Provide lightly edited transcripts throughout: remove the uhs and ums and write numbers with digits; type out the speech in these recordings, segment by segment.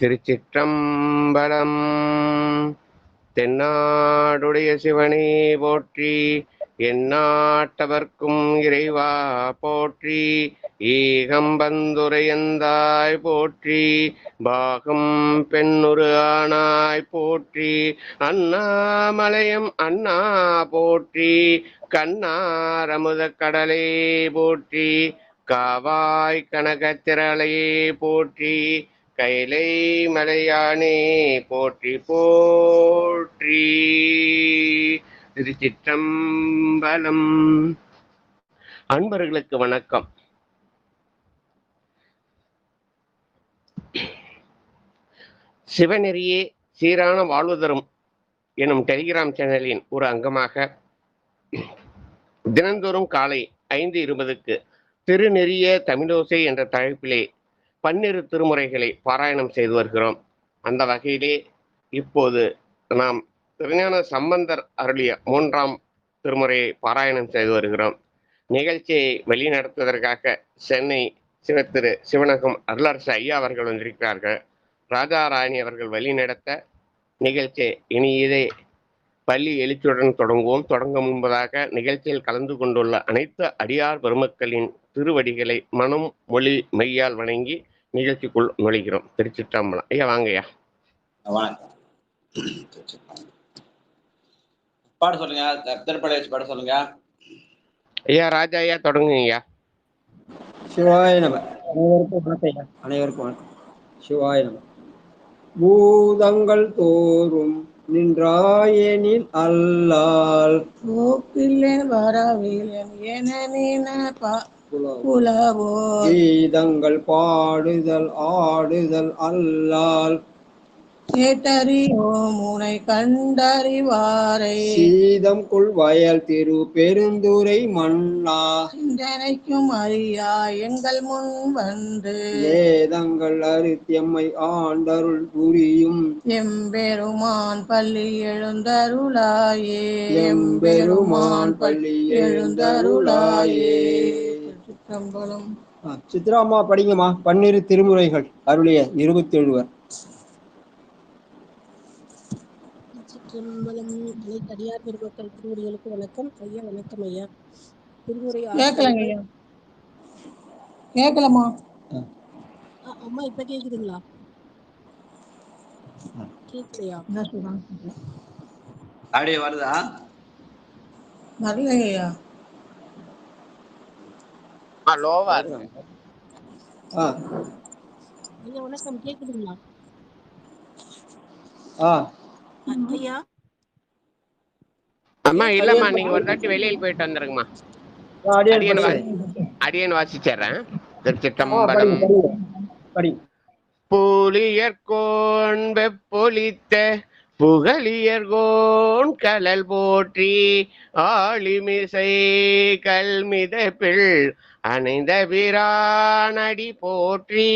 திருச்சிற்றம்பலம். தென்னாடுடைய சிவனே போற்றி, எந்நாட்டவர்க்கும் இறைவா போற்றி. ஈகம்பந்துரையந்தாய் போற்றி, பாகம் பெண்ணுரு ஆனாய் போற்றி. அண்ணாமலையம் அண்ணா போற்றி, கண்ணாரமுத கடலே போற்றி. காவாய் கனகத்திரளையே போற்றி, கைலை மலையானே போற்றி போற்றி. திருச்சிற்றம்பலம். அன்பர்களுக்கு வணக்கம். சிவநெறியே சீரான வாழ்வு தரும் எனும் டெலிகிராம் சேனலின் ஒரு அங்கமாக தினந்தோறும் காலை 5:20க்கு திருநெறிய தமிழோசை என்ற தலைப்பிலே பன்னிரு திருமுறைகளை பாராயணம் செய்து வருகிறோம். அந்த வகையிலே இப்போது நாம் திருஞான சம்பந்தர் அருளிய 3ஆம் திருமுறையை பாராயணம் செய்து வருகிறோம். நிகழ்ச்சியை வழிநடத்துவதற்காக சென்னை திரு சிவனகம் அருளரசு ஐயா அவர்கள் வந்திருக்கிறார்கள். ராஜாராணி அவர்கள் வழிநடத்த நிகழ்ச்சி இனியதே பள்ளி எழுச்சியுடன் தொடங்குவோம். தொடங்க முன்பதாக நிகழ்ச்சியில் கலந்து கொண்டுள்ள அனைத்து அடியார் பெருமக்களின் திருவடிகளை மனம் மொழி மெய்யால் வணங்கி நிகழ்ச்சிக்குள் நுழைகிறோம். திருச்சிற்றம்பலம். ஐயா வாங்கய்யா. வணக்கம். பாட சொல்லுங்க, திருப்படை பாட சொல்லுங்க. ஐயா ராஜா ஐயா தொடங்குங்க ஐயா. சிவாய நம. அனைவருக்கும் வணக்கம். சிவாய நம. பூதங்கள் தோறும் நின்றாயனில் அல்லால் போக்கிலே வரவில்லை என நினைப்பா புலவோ. கீதங்கள் பாடுதல் ஆடுதல் அல்லால் கேட்டறியோ முனை கண்டறிவாரை. சீதம் கொள் வயல் திரு பெருந்துரை மன்னா சிந்தனைக்கும் அறியா எங்கள் முன் வந்து வேதங்கள் அறுத்தியம்மை ஆண்டருள் புரியும் எம்பெருமான் பள்ளி எழுந்தருளாயே. எம்பெருமான் பள்ளி எழுந்தருளாயே. சிற்றம்பலம். சித்ராமா படிங்கம்மா. 12 திருமுறைகள் அருளிய 27வர். சிற்றம்பலம். அனைத்து அடியார் பெருமக்கள் திருமுறைகளுக்கு வணக்கம். ஐயா வணக்கம் ஐயா. திருமுறை கேட்கலங்க ஐயா. கேட்கலமா அம்மா இப்ப கேக்குதுங்களா? கேட்கலையா? என்ன சொல்றாங்க அப்படியே வருதா? வரலைங்க ஐயா. லோவா இருக்கு. ஐயா வணக்கம், கேக்குதுங்களா? ஐயா அம்மா இல்லம்மா, நீங்க ஒரு தாட்டி வெளியில் போயிட்டு வந்துருங்கம்மா. அடியன் வாசிச்சேறேன். திருச்சிற்றம்பலம். புலியர்கோன் வெப்பொலித்த புகழியர்கோன் கலல் போற்றி, ஆளிமிசை கல்மிதப்பில் அணைந்த பிரானடி போற்றி,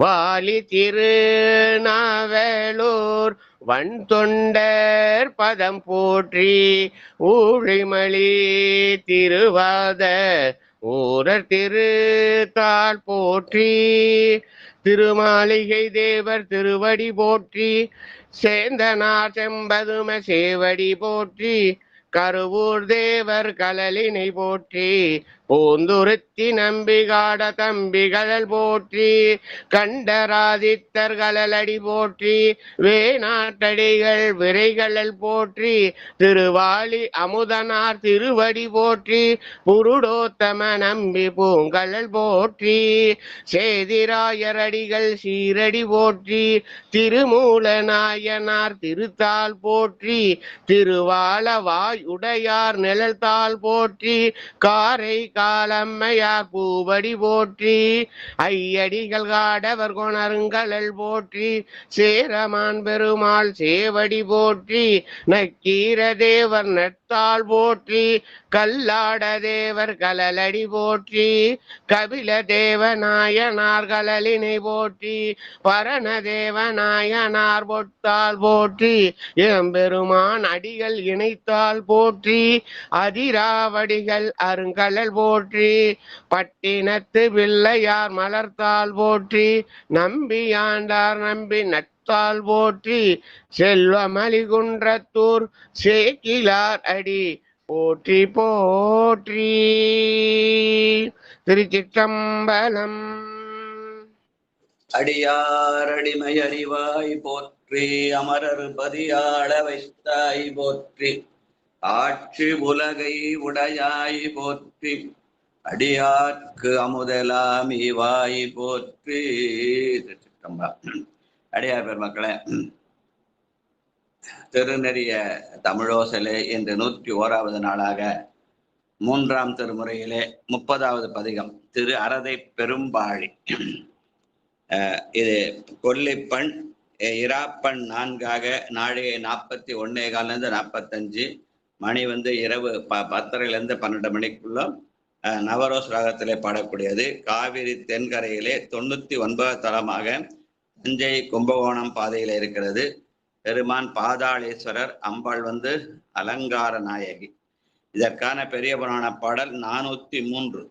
வாலி திரு நாவலூர் வன் தொண்டர் பதம் போற்றி, ஊழிமலி திருவாத ஊரர் திருத்தாள் போற்றி, திருமாளிகை தேவர் திருவடி போற்றி, சேந்தனார் செம்பதும சேவடி போற்றி, கருவூர் தேவர் கலலினை போற்றி, பூந்துருத்தி நம்பிகாட தம்பிகள் போற்றி, கண்டராதித்தர் கலலடி போற்றி, வேநாட்டடிகள் விரைகளல் போற்றி, திருவாலி அமுதனார் திருவடி போற்றி, புருடோத்தம நம்பி பூங்கலல் போற்றி, சேதிராயரடிகள் சீரடி போற்றி, திருமூல நாயனார் திருத்தாள் போற்றி, திருவால வாய் உடையார் நிழல்தாள் போற்றி, காரை காலம்மையார் பூவடி போற்றி, ஐயடிகள் காடவர் கொணருங்கலல் போற்றி, சேரமான் பெருமாள் சேவடி போற்றி, நக்கீர தேவர் பொத்தாள் போற்றி, கல்லாட தேவர் கலலடி போற்றி, கபில தேவநாயனார் கலலினை போற்றி, பரண தேவநாயனார் பொத்தாள் போற்றி, எம்பெருமான் அடிகள் இணைத்தால் போற்றி, அதிராவடிகள் அருங்கலல் போற்றி, பட்டினத்து பிள்ளையார் மலர்த்தால் போற்றி, நம்பியாண்டார் நம்பி நட்டால் போற்றி, செல்வமலிகுன்றத்தூர் சேக்கிலார் அடி போற்றி போற்றி. திருச்சிற்றம்பலம். அடியார் அடிமை அறிவாய் போற்றி, அமரர் பதியாள வைத்தாய் போற்றி, ஆட்சி உலகை உடையாய் போற்றி, அடியார்க்கு அமுதலாம் இவாய் போற்றி. அடியார் பெருமக்களே, திருநெறிய தமிழோசலே இன்று 101வது நாளாக 3ஆம் திருமுறையிலே 30வது பதிகம் திரு அறதை பெரும்பாழி. இது கொல்லிப்பண் இராப்பண் 4ஆக நாழிகை 41:15 45 மணி இரவு 10:30 12 மணிக்குள்ள நவரோஸ் ராகத்திலே பாடக்கூடியது. காவிரி தென்கரையிலே 99 தலமாக தஞ்சை கும்பகோணம் பாதையில இருக்கிறது. பெருமான் பாதாளேஸ்வரர், அம்பாள் அலங்கார நாயகி. இதற்கான பெரிய புராண பாடல் 403.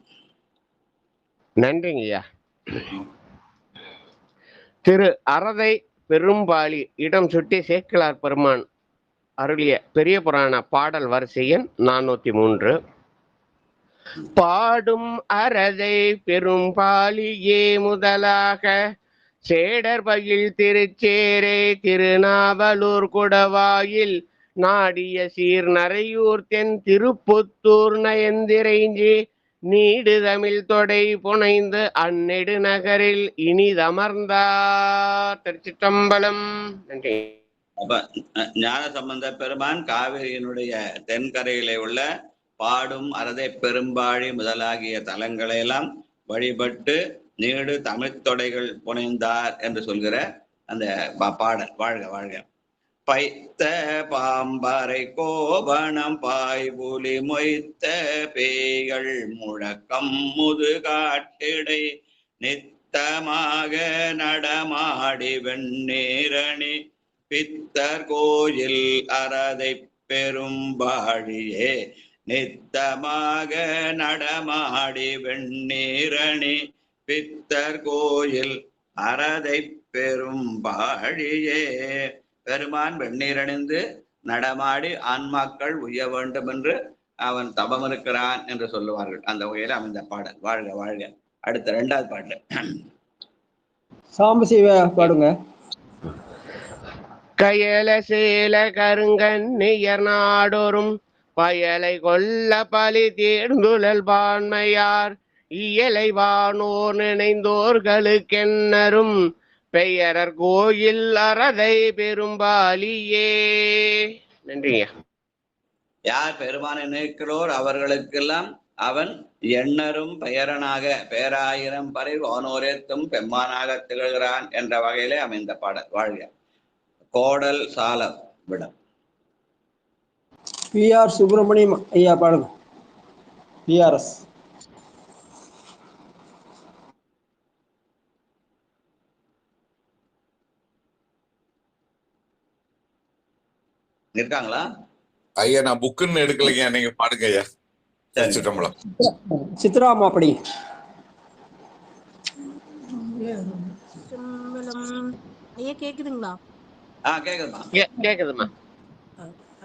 நன்றிங்கய்யா. திரு அறதை பெரும்பாளி இடம் சுட்டி சேக்கிழார் பெருமான் அருளிய பெரிய புராண பாடல் வரிசை எண் 403. பாடும் அறதை பெரும்பாலியே முதலாக சேடர் பகில் திருச்சேரை திருநாவலூர் குடவாயில் நாடிய சீர் நரையூர் தென் திருப்புத்தூர் நயந்திரைஞ்சி நீடு தமிழ் தொடை புனைந்து அந்நெடு நகரில் இனிதமர்ந்தார். திருச்சிற்றம்பலம். நன்றி. ஞான சம்பந்த பெருமான் காவிரியினுடைய தென்கரையிலே உள்ள பாடும் அறதை பெரும்பாழி முதலாகிய தலங்களை எல்லாம் வழிபட்டு நீடு தமிழ்த்தொடைகள் புனைந்தார் என்று சொல்கிற அந்த பாடல். வாழ்க வாழ்க. பைத்த பாம்பரை கோபணம் பாய்புலி மொய்த்த பேய்கள் முழக்கம் முதுகாட்டிடை நித்தமாக நடமாடி வெண்ணீரணி பித்தர் கோயில் அறதை பெரும்பாழியே நித்தமாக நடமாடி வெண்ணீரணி பித்தர் கோயில் அறதை பெரும்பாழியே. பெருமான் வெண்ணீரணிந்து நடமாடி ஆன்மாக்கள் உய்ய வேண்டும் என்று அவன் தபம் இருக்கிறான் என்று சொல்லுவார்கள். அந்த வகையில் அமைந்த பாடல். வாழ்க வாழ்க. அடுத்த 2வது பாட்டு சாம்பசிவ பாடுங்க. கயல சேல கருங்கண்ணியர் நாடொரும் பயலை கொல்ல பலி தேர்ந்துழல் பான்மையார் இயலை வானோர் நினைந்தோர்களுக்கென்னரும் பெயரர் கோயில் அறதை பெரும்பாலியே. நன்றிங்க. யார் பெருமானை நினைக்கிறோர் அவர்களுக்கெல்லாம் அவன் எண்ணரும் பெயரனாக பேராயிரம் பறை வானோரேத்தும் பெம்மானாக திகழ்கிறான் என்ற வகையிலே அமைந்த பாடல். வாழ்க. கோடல் சால விடம். PR சுப்பிரமணியம் ஐயா பாடுங்க. PRS. இருக்காங்களா ஐயா? நான் புக்குன்னு எடுக்கலைங்க, நீங்க பாடுங்க ஐயா. சிற்றம்பலம். சித்ராமா படி. ஐயா கேக்குதுங்களா? கேக்குதுமா கேக்குதுமா.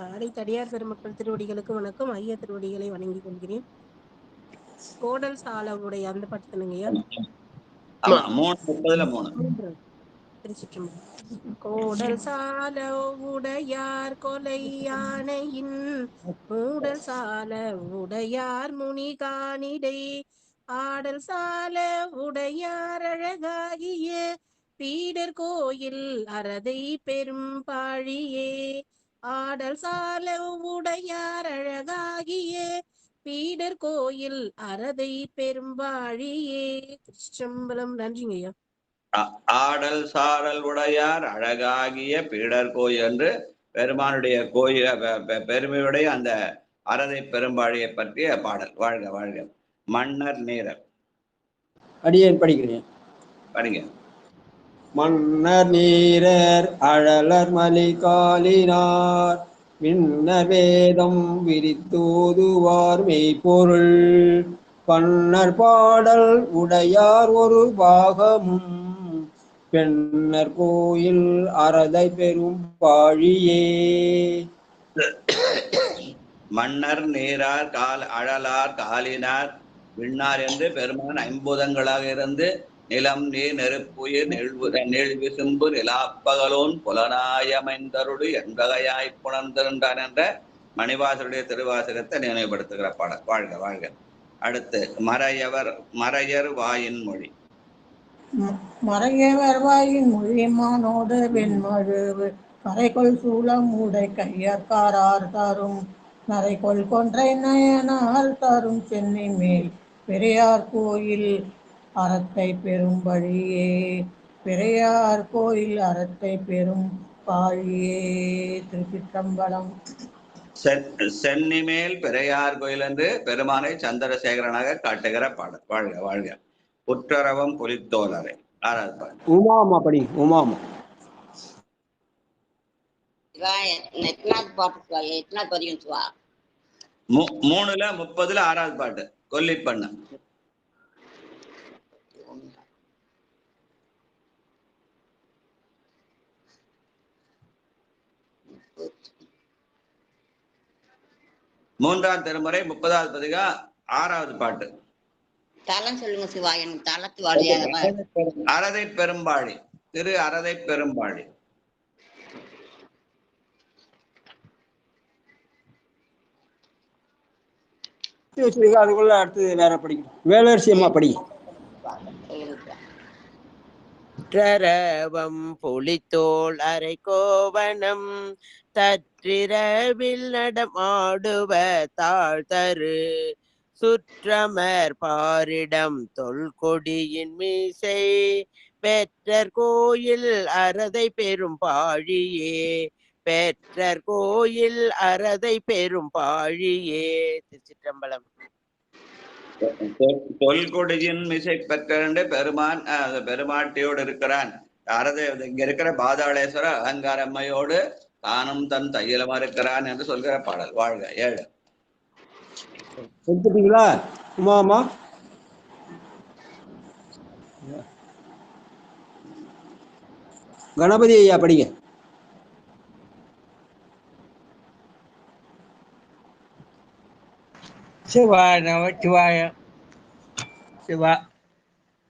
அனைத்து அடியார் பெருமக்கள் திருவடிகளுக்கு வணக்கம். ஐயா திருவடிகளை வணங்கி கொள்கிறேன். கோடல் சாலவுடைய அந்த பாட்டு தானுங்கய்யா? 3:30. திருச்சிற்றம்பலம். கோடல் சால உடையார் கொலை யானையின் மூடல் சால உடையார் முனிகானிடை ஆடல் சால உடையார் அழகாகிய பீடர் கோயில் அறதை பெரும்பாழியே ஆடல் சால உடையார் அழகாகிய பீடர் கோயில் அறதை பெரும்பாழியே. திருச்சிற்றம்பலம். நன்றிங்க ஐயா. ஆடல் சாரல் உடையார் அழகாகிய பீடர் கோயில் என்று பெருமானுடைய கோயில் பெருமையுடைய அந்த அரதை பெரும்பாழியை பற்றிய பாடல். வாழ்க வாழ்க. மன்னர் நீரர். அடியேன் படிக்கிறேன். படிங்க. மன்னர் நீரர் அழலர் மலிகாலினார் மின்னர் வேதம் விரித்தோதுவார் மெய்ப்பொருள் பன்னர் பாடல் உடையார் ஒரு பாகமும் பெண்ணர் கோயில் அறதை பெரும் பாழியே. மன்னர் நீரார் அழலார் காலினார் விண்ணார் என்று பெருமான் ஐம்பூதங்களாக இருந்து நிலம் நீர் நெருப்புயிர் நெல் விசும்பு நிலாப்பகலோன் புலனாயமைந்தருடு என்பகையாய் புணர்ந்திருந்தான் என்ற மணிவாசருடைய திருவாசகத்தை நினைவுபடுத்துகிற பாடல். வாழ்க வாழ்க. அடுத்து மறையர் வாயின் மொழி. மறையவர் வாயின் மொழி மானோடு வெண்மழு கரைகொள் சூளம் உடை கையற்காரார் தரும் நரைகொள் கொன்றை நயனார் தரும் சென்னை மேல் பெரியார் கோயில் அறத்தை பெரும் பழியே. பெரியார் கோயில் அறத்தை பெரும் பாழியே. திருச்சிற்றம்பலம். சென்னி மேல் பெரியார் கோயில் என்று பெருமானை சந்திரசேகரனாக காட்டுகிற பாடல். வாழ்க வாழ்க. புற்றரவம் புலித்தோலரை. ஆறாவது பாடல். உமாமா படி. உமாமா. மூணுல 30ல ஆறாவது பாட்டு. கொல்லிப்பண்ண. மூன்றாம் திருமுறை 30வது பதிகா 6வது பாட்டு. தலம் சொல்லுங்க சிவா. எனக்கு தலத்து வாழியாக அரதை பெரும்பாழி. திரு அரதை பெரும்பாழி. அதுக்குள்ள அடுத்து வேற படிக்கணும். வேலரசியம்மா படி. புற்றரவம் புலித்தோள் அரை கோவணம் தற்றிரவில் நடமாடுவ தாழ்தரு சுற்றமர் பாரிடம் தொல்கொடியின் மீசை பெற்றர் கோயில் அறதை பெரும் பாழியே. பெற்றர் கோயில் அறதை பெரும் பாழியே. திருச்சிற்றம்பலம். தொல்கொடியின் மிசை பெற்ற பெருமான் பெருமாட்டியோடு இருக்கிறான். அறதை இங்க இருக்கிற பாதாளேஸ்வர அலங்காரம்மையோடு தானும் தன் தையலமா இருக்கிறான் என்று சொல்கிற பாடல். வாழ்க. 7. எடுத்துட்டீங்களா உமாமா? கணபதி ஐயா படிங்க. சிவா நமச்சிவாய. சிவா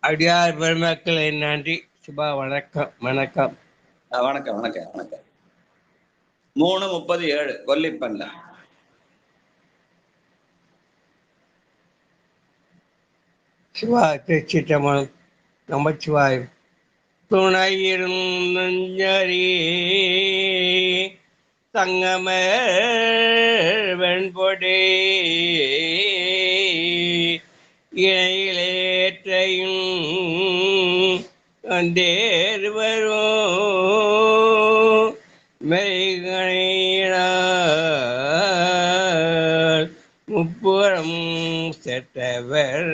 அடியார் பெருமக்களை நன்றி. சிவா வணக்கம் வணக்கம் வணக்கம் வணக்கம் வணக்கம். 3:37 கொல்லிப்பண்ண. சிவா திருச்சிற்றம்பலம். நமச்சிவாயம். துணையிரும் நெஞ்சரி தங்கம வெண்பொடி இணையிலேற்றையும் அந்தேர் வரும் மெய்கணையினார் முப்புறம் செட்டவர்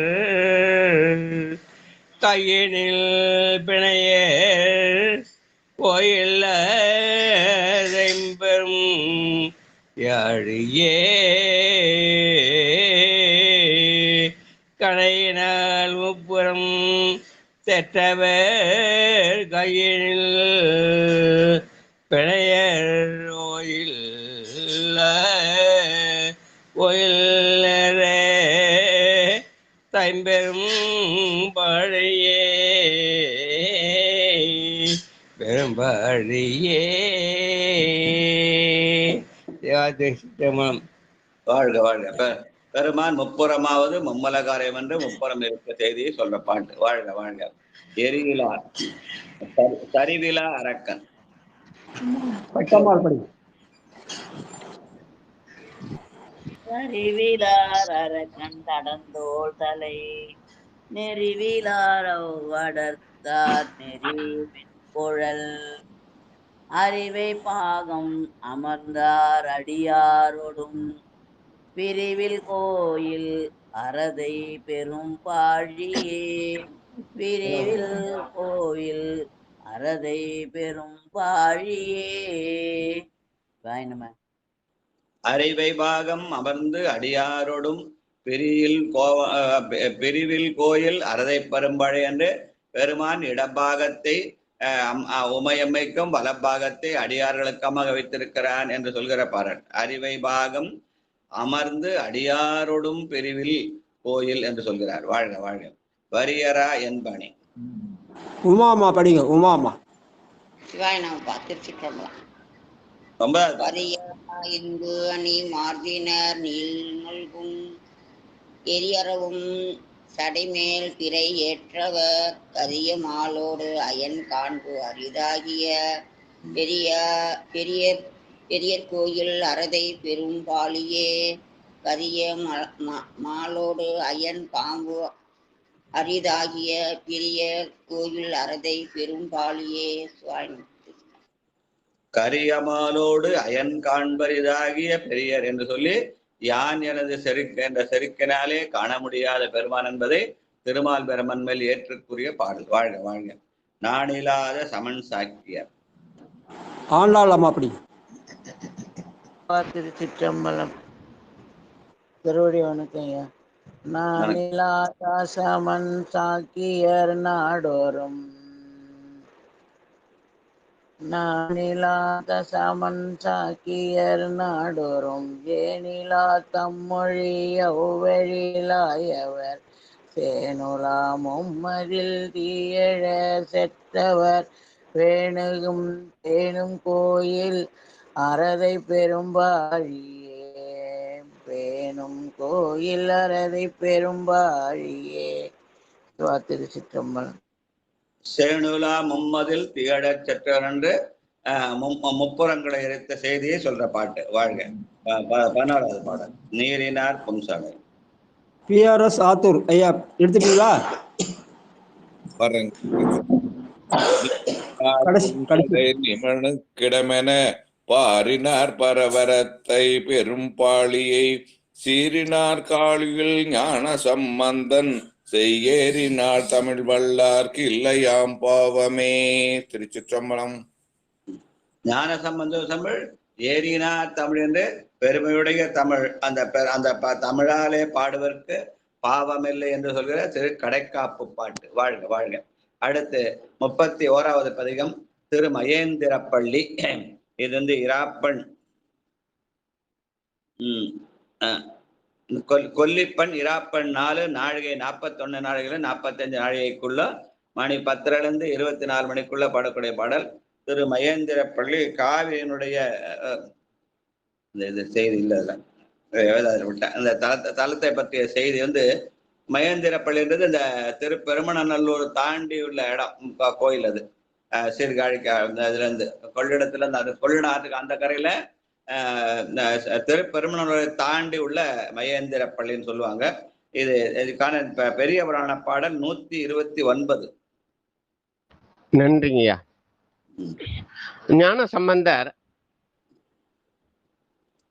கையினில் பிணைய கோயில் பெரும் யாழியே கடையினால் முப்புறம் செற்றவர் கையினில் பிணையர் கோயில் கோயில் தைம்பெரும் பாழையே பெரும்பாழியே. சிவமம். வாழ்க வாழ்க. பெருமான் முப்புறமாவது மும்மலகாரியம் என்று முப்புறம் இருக்க செய்தியை சொல்ற பாட்டு. வாழ்க வாழ்க. எரிவிழா சரிவிழா அரக்கன். சரிவிலார் அரக்கன் தடந்தோள் தலை நெறிவிலார் வடர்த்தார் நெறி மென்புழல் அறிவை பாகம் அமர்ந்தார் அடியாரோடும் பிரிவில் கோயில் அறதை பெரும் பாழியே. பிரிவில் கோயில் அறதை பெரும் பாழியே. அறிவை பாகம் அமர்ந்து அடியாரோடும் பிரிவில் கோயில் அறதை பெரும்பாழி என்று பெருமான் இடப்பாகத்தை உமையம்மைக்கும் வலப்பாகத்தை அடியார்களுக்காக வைத்திருக்கிறான் என்று சொல்கிற பாடல். அறிவை பாகம் அமர்ந்து அடியாரோடும் பிரிவில் கோயில் என்று சொல்கிறார். வாழ்க வாழ்க. வரியரா என்பணி. உமாமா படிங்க. உமாமா. சிவாய நமப்பா. திருச்சிற்றம்பலம். இந்து அணி மார்பினர் நீள் நல்கும் எரியறவும் சடைமேல் பிறை ஏற்றவர் கரிய மாலோடு அயன் காண்பு அரிதாகிய பெரியர் கோயில் அறதை பெரும் பாலியே. கரிய மாலோடு அயன் பாம்பு அரிதாகிய பெரிய கோயில் அறதை பெரும் பாலியே. கரியமாலோடு அயன் காண்பரிதாகிய பெரியர் என்று சொல்லி யான் எனது செருக்கு என்ற செருக்கினாலே காண முடியாத பெருமான் என்பதை திருமால் பெருமன் மேல் ஏற்றுக்குரிய பாடல். வாழ்க வாழ்க. நானில்லாத சமன் சாக்கியர். ஆண்டாளம்மா அப்படி. திருச்சிற்றம்பலம். திருவடி வணக்கம் ஐயா. நானில்லாத சமன் சாக்கியர் நாடோறும் நானிலாத சமன் சாக்கியர் நாடோறும் ஏனிலா தம்மொழி ஒவ்வழிலாயவர் சேனுலா மும்மதில் தீயழ செற்றவர் வேணுகும் தேனும் கோயில் அறதை பெரும்பாழியே. பேணும் கோயில் அறதை பெரும்பாழியே. திருச்சிற்றம்பலம். சேனுலா மும்மதில் திகழச் செற்றவர் என்று முப்புறங்களை எரித்த செய்தியை சொல்ற பாட்டு. வாழ்க. 14வது பாடல். நீரினார் பும்சாலை. PRS ஆத்தூர் ஐயா எடுத்துட்டீங்களா? கிடமென பாரினார் பரவரத்தை பெரும் பாழியை சீரினார் காளியில் ஞான சம்பந்தன் செய்யேறினார் தமிழ் வல்லார்க்கு இல்லையாம் பாவமே. திருச்சிற்றம்பலம். ஞான சம்பந்த தமிழ் ஏறினார் தமிழ் என்று பெருமையுடைய தமிழ் அந்த தமிழாலே பாடுவதற்கு பாவமில்லை என்று சொல்கிற திரு கடைக்காப்பு பாட்டு. வாழ்க வாழ்க. அடுத்து 31வது பதிகம் திரு மகேந்திரப்பள்ளி. இது வந்து இராப்பண் கொல்லிப்பண் இராப்பண் 4 நாழிகை 41 நாழிகையில 45 நாழிகைக்குள்ள மணி 10 24 மணிக்குள்ள பாடக்கூடிய பாடல். திரு மகேந்திரப்பள்ளி காவியினுடைய இது செய்தி இல்லை விட்ட அந்த தலத்தை பற்றிய செய்தி வந்து மகேந்திரப்பள்ளின்றது இந்த திருப்பெருமநல்லூர் தாண்டி உள்ள இடம் கோயில். அது சீர்காழிக்கு அதுல இருந்து கொள்ளிடத்துல இருந்து அது கொள்ளிட ஆற்றுக்கு அந்த கரையில திருப்பெருமநல்லூரை தாண்டி உள்ள மகேந்திரப்பள்ளின்னு சொல்லுவாங்க. இதுக்கான பெரிய புராண பாடல் 129. நன்றிங்கய்யா. ஞான சம்பந்தர்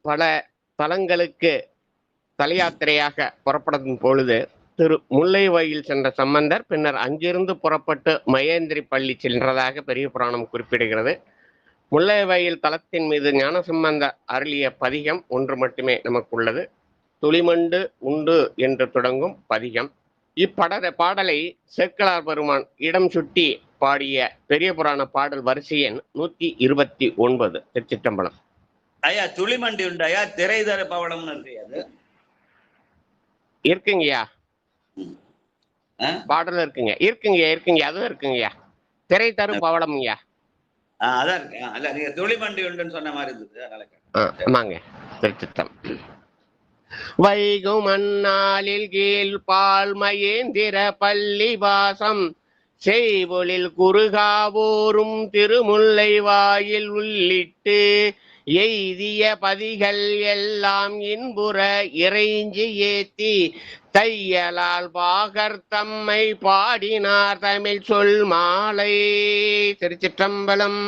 பல தலங்களுக்கு தலையாத்திரையாக புறப்படும் பொழுது திரு முல்லைவாயில் சென்ற சம்பந்தர் பின்னர் அங்கிருந்து புறப்பட்டு மகேந்திரி பள்ளி சென்றதாக பெரிய புராணம் குறிப்பிடுகிறது. முல்லைவாயில் தலத்தின் மீது ஞான சம்பந்தர் அருளிய பதிகம் ஒன்று மட்டுமே நமக்கு உள்ளது. துளிமண்டு உண்டு என்று தொடங்கும் பதிகம். பாடலை சேக்கிழார் பெருமான் இடம் சுட்டி பாடிய பெரிய புராண பாடல் வரிசை எண் 129. திருச்சிற்றம்பலம். ஐயா துளிமண்டி உண்டாயா திரைதர பவளம் இருக்குங்கய்யா. பாடல் இருக்குங்கய்யா அதுவும் இருக்குங்கய்யா. திரை தரு பவளம்யா. அதான் இருக்கு. அல்ல நீங்க துளிமண்டி உண்டுன்னு சொன்ன மாதிரி இருந்தது. ஆமாங்க. திருச்சித்தம். வைகும் அந்நாளில் கீழ் பால் மகேந்திர பள்ளி வாசம் செய்பொழில் குறுகாவோரும் திருமுல்லை வாயில் உள்ளிட்டு எய்திய பதிகள் எல்லாம் இன்புற இறைஞ்சி ஏத்தி தையலால் பாகர் தம்மை பாடினார் தமிழ் சொல் மாலை. திருச்சிற்றம்பலம்.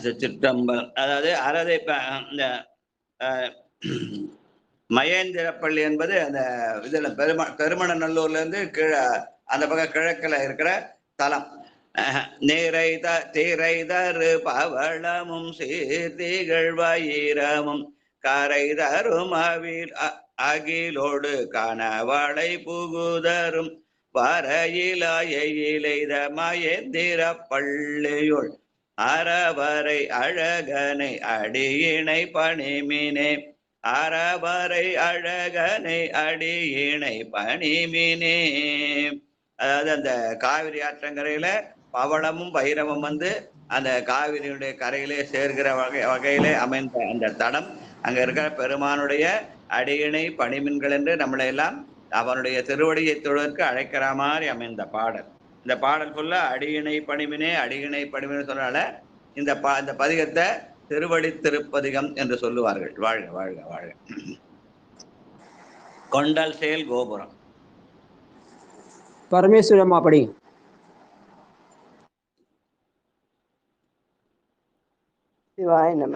சிற்றம்பலம். அதாவது அறதை இந்த மகேந்திரப்பள்ளி என்பது அந்த இதுல பெருமணநல்லூர்ல இருந்து கீழே அந்த பக்கம் கிழக்குல இருக்கிற தலம். திரைதரு பவளமும் சீர்த்திகள் வயிரமும் கரைதரும் அகிலோடு கனவளை புகுதரும் வரையிலாயெய்த மகேந்திர பள்ளியுள் அறவரை அழகனை அடியினை பணிமினே அறவரை அழகனை அடியினை பணிமினே. அதாவது அந்த காவிரி ஆற்றங்கரையில பவளமும் பைரவம் வந்து அந்த காவிரியுடைய கரையிலே சேர்கிற வகையிலே அமைந்த அந்த தடம், அங்க இருக்கிற பெருமானுடைய அடியினை பணிமின்கள் என்று நம்மளை எல்லாம் அவனுடைய திருவடியை தொழுவதற்கு அழைக்கிற மாதிரி அமைந்த பாடல். இந்த பாடல் சொல்ல அடியினை பணிமினே அடியினை பணிமினே சொன்னால இந்த பதிகத்தை திருவடி திருப்பதிகம் என்று சொல்லுவார்கள். வாழ்க வாழ்க வாழ்க. கொண்டல் செயல் கோபுரம். பரமேஸ்வரம்மா படி. சிவாய நம.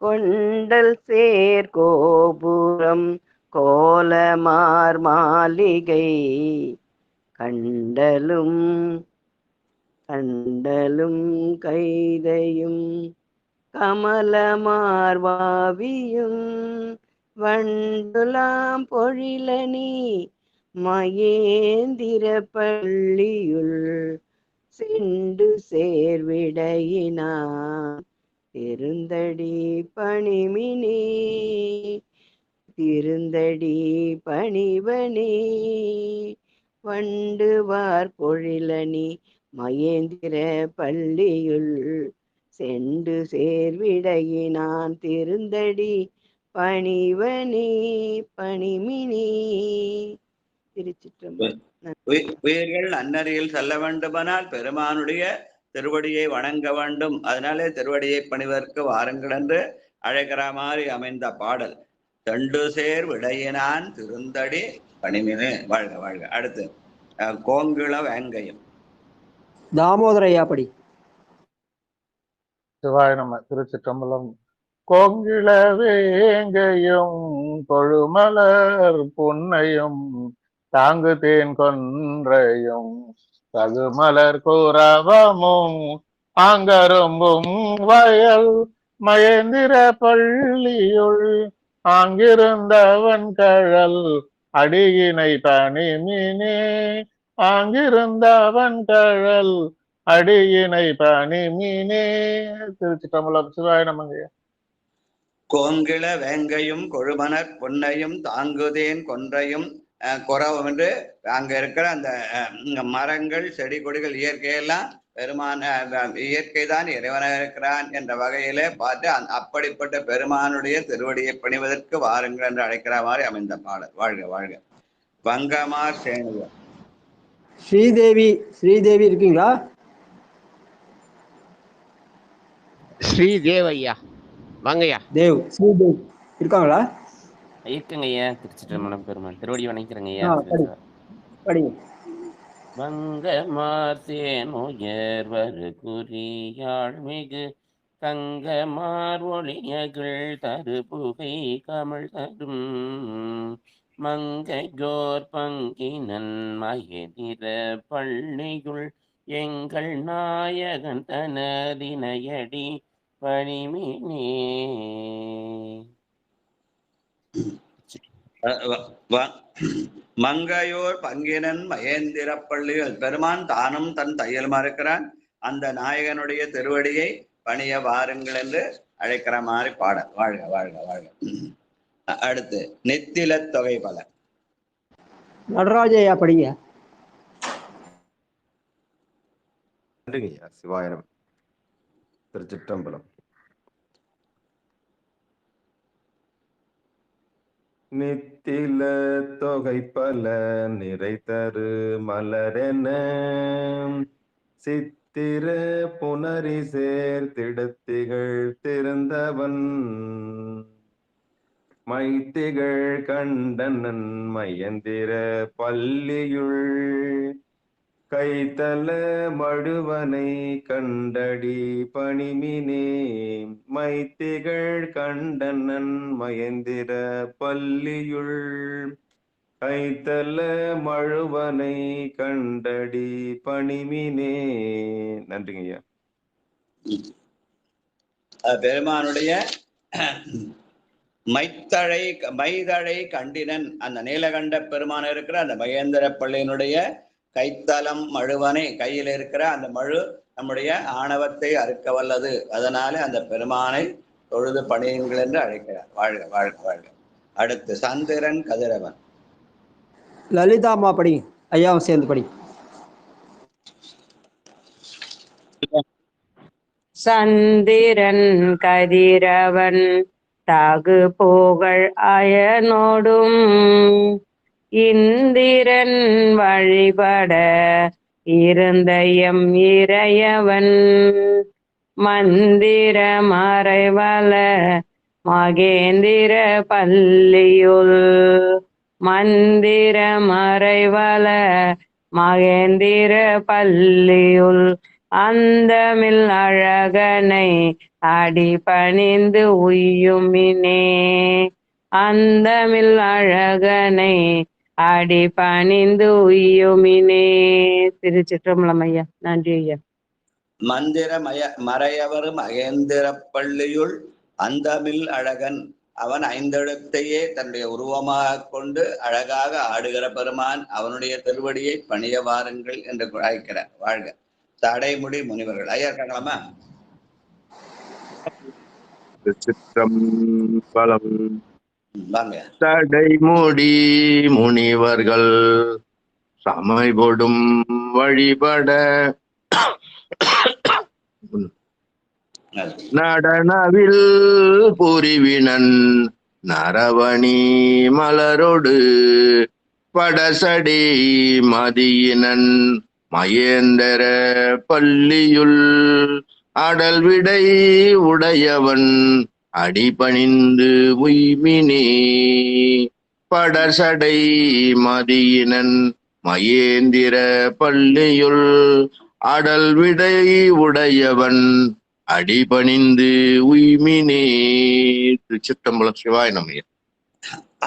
கொண்டல் சேர் கோபுரம் கோலமார் மாளிகை கண்டலும் கண்டலும் கைதையும் கமலமார்வாவியும் வண்டுலாம் பொழிலனி மகேந்திர பள்ளியுள் செண்டு சேர்விடையினான் திருந்தடி பணிமினே திருந்தடி பணிவனே வண்டுவார் பொழிலனி மகேந்திர பள்ளியுள் செண்டு சேர்விடையினான் திருந்தடி பணிவனே பணிமினே. திருச்சிற்றம்பலம். உயிர்கள் அன்னறியில் செல்ல வேண்டுமானால் பெருமானுடைய திருவடியை வணங்க வேண்டும். அதனாலே திருவடியை பணிவதற்கு வாருங்கள் என்று அழைக்கிற மாதிரி அமைந்த பாடல். தண்டு சேர் விடையினான் திருந்தடி பணிமினே. வாழ்க வாழ்க. அடுத்து கோங்கிள வேங்கையும். தாமோதரையா படி. சிவாய நம. திருச்சிற்றம்பலம். கோங்கிள வேங்கையும் கொழுமலர் புன்னையும் தாங்கு தேன் கொன்றையும் தகுமலர் கூறவமும் ஆங்கரும்பும் வயல் மகேந்திர பள்ளியுள் ஆங்கிருந்தவன் கழல் அடியினை பணிமினே ஆங்கிருந்தவன் கழல் அடியினை பணிமினே. திருச்சிற்றம்பலம். சிவாய நமங்க. கோங்கிள வேங்கையும் கொழுமனர் பொன்னையும் தாங்குதேன் கொன்றையும் குறவும் என்று அங்க இருக்கிற அந்த மரங்கள் செடி கொடிகள் இயற்கையெல்லாம் பெருமான இயற்கை தான் இறைவனாக இருக்கிறான் என்ற வகையிலே பார்த்து அப்படிப்பட்ட பெருமானுடைய திருவடியை பணிவதற்கு வாருங்கள் என்று அழைக்கிற மாதிரி அமைந்த பாடல். வாழ்க வாழ்க. பங்கமார் சேனுவர். ஸ்ரீதேவி இருக்கீங்களா? ஸ்ரீதேவ் ஐயா வாங்கய்யா. ஸ்ரீதேவ் இருக்காங்களா? இருக்குங்க ஐயா. திருச்சிற்றம்பலம் பெருமான் திருவடி வணங்கிறேங்க ஐயா. வங்கமார் தேனுயர்வர் குறியாள் மிகு தங்கமார் ஒளியகள் தரு புகை கமல் தரும் மங்கையோர் பங்கினன் மகேந்திர பள்ளியுள் எங்கள் நாயகன் தனதினையடி பணிமினே. மங்கையோர் பங்கினன் மகேந்திர பள்ளிகள். பெருமான் தானும் தன் தையல் மறுக்கிறான். அந்த நாயகனுடைய திருவடியை பணிய வாருங்கள் என்று அழைக்கிற மாதிரி பாடல். வாழ்க வாழ்க வாழ்க. அடுத்து நெத்தில தொகை பல. நடராஜையா படிங்க. சிவாயிரம். திருச்சிற்றம்பலம். நித்தில தொகை பல நிறை தரு மலரென சித்திர புனரி சேர்த்திடத்திகள் திருந்தவன் மைத்திகள் கண்டனன் மயந்திர பள்ளியுள் கைத்தல மழுவனை கண்டடி பணிமினே மைத்திகள் கண்டனன் மகேந்திர பள்ளியுள் கைத்தல மழுவனை கண்டடி பணிமினே. நன்றிங்க ஐயா. பெருமானுடைய மைதழை கண்டினன் அந்த நீலகண்ட பெருமான இருக்கிற அந்த மகேந்திர பள்ளியினுடைய கைத்தலம் மழுவனை கையில் இருக்கிற அந்த மழு நம்முடைய ஆணவத்தை அறுக்க வல்லது. அதனால அந்த பெருமானை தொழுது பணியுங்கள் என்று அழைக்கிறார். வாழ்க வாழ்க வாழ்க. அடுத்து சந்திரன் கதிரவன். லலிதாம்மா படி, ஐயாவும் சேர்ந்து படி. சந்திரன் கதிரவன் தகு புகழ் அயனோடும் இந்திரன் வழிபட இருந்த எம் இறையவன் மந்திர மறைவல மகேந்திர பள்ளியுள் மந்திர மறைவல மகேந்திர பள்ளியுள் அந்தமில் அழகனை அடி பணிந்து உய்யுமினே அந்தமில் அழகனை அடி பணிந்து உய்யுமினே. திருச்சிற்றம்பலம் ஐயா. நன்றி ஐயா. மந்திர மறையவர் மகேந்திர பள்ளியுள் அந்தமில் அழகன் அவன் ஐந்தெழுத்தையே தன்னுடைய உருவமாக கொண்டு அழகாக ஆடுகிற பெருமான் அவனுடைய திருவடியை பணிய வாருங்கள் என்று அழைக்கிறார். வாழ்க. தடைமுடி முனிவர்கள். ஐயா கேட்கலாமா? சிற்றம்பலம். தடைமுடி முனிவர்கள் சமைபொடும் வழிபட நடனவில் புரிவினன் நரவணி மலரோடு படசடி மதியினன் மகேந்திர பள்ளியுள் அடல் விடை உடையவன் அடிபணிந்து உய்மினே படசடை மதியினன் மகேந்திர பள்ளியுள் அடல் விடை உடையவன் அடிபணிந்து உய்மினே. திருச்சிற்றம்பலம். சிவாய நம.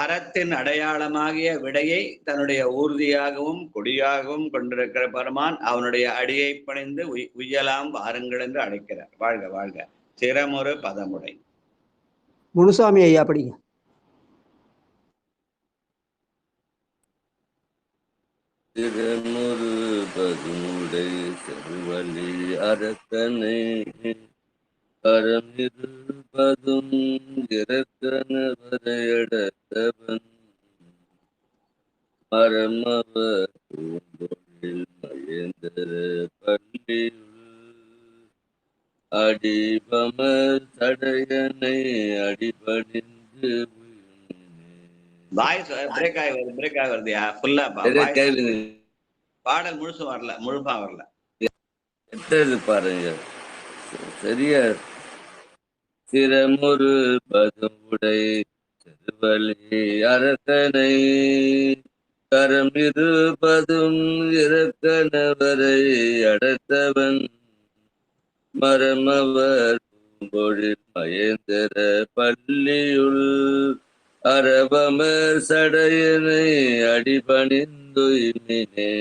அறத்தின் அடையாளமாகிய விடையை தன்னுடைய ஊர்தியாகவும் கொடியாகவும் கொண்டிருக்கிற பெருமான் அவனுடைய அடியை பணிந்து உய்யலாம் வாருங்கள் என்று அழைக்கிறார். வாழ்க வாழ்க. சிரமொரு பதமுடை. முனுசாமி ஐயா படிங்க. சிரமொரு பதமுடை செல்வழி அரக்கனை அறமிருபதும் இறக்கன வரையடத்தவன் மரமவர் பூந்தொழில் மகேந்திர பள்ளியுள் அடிபமர் தடையனை அடிபணிந்து பிரேக் ஆகி வருதியா? ஃபுல்லா பாடல் முழுசும் வரல, முழுப்பா வரல. பாருங்க சரியா. சிரமொரு பதுமுடை செருவழி அரக்கனை கரம் இருபதும் இறக்கனவரை அடத்தவன் மரமவர் பூம்பொழில் மகேந்திர பள்ளியுள் அரபமர் சடையனை அடிபணிந்துய்மினே.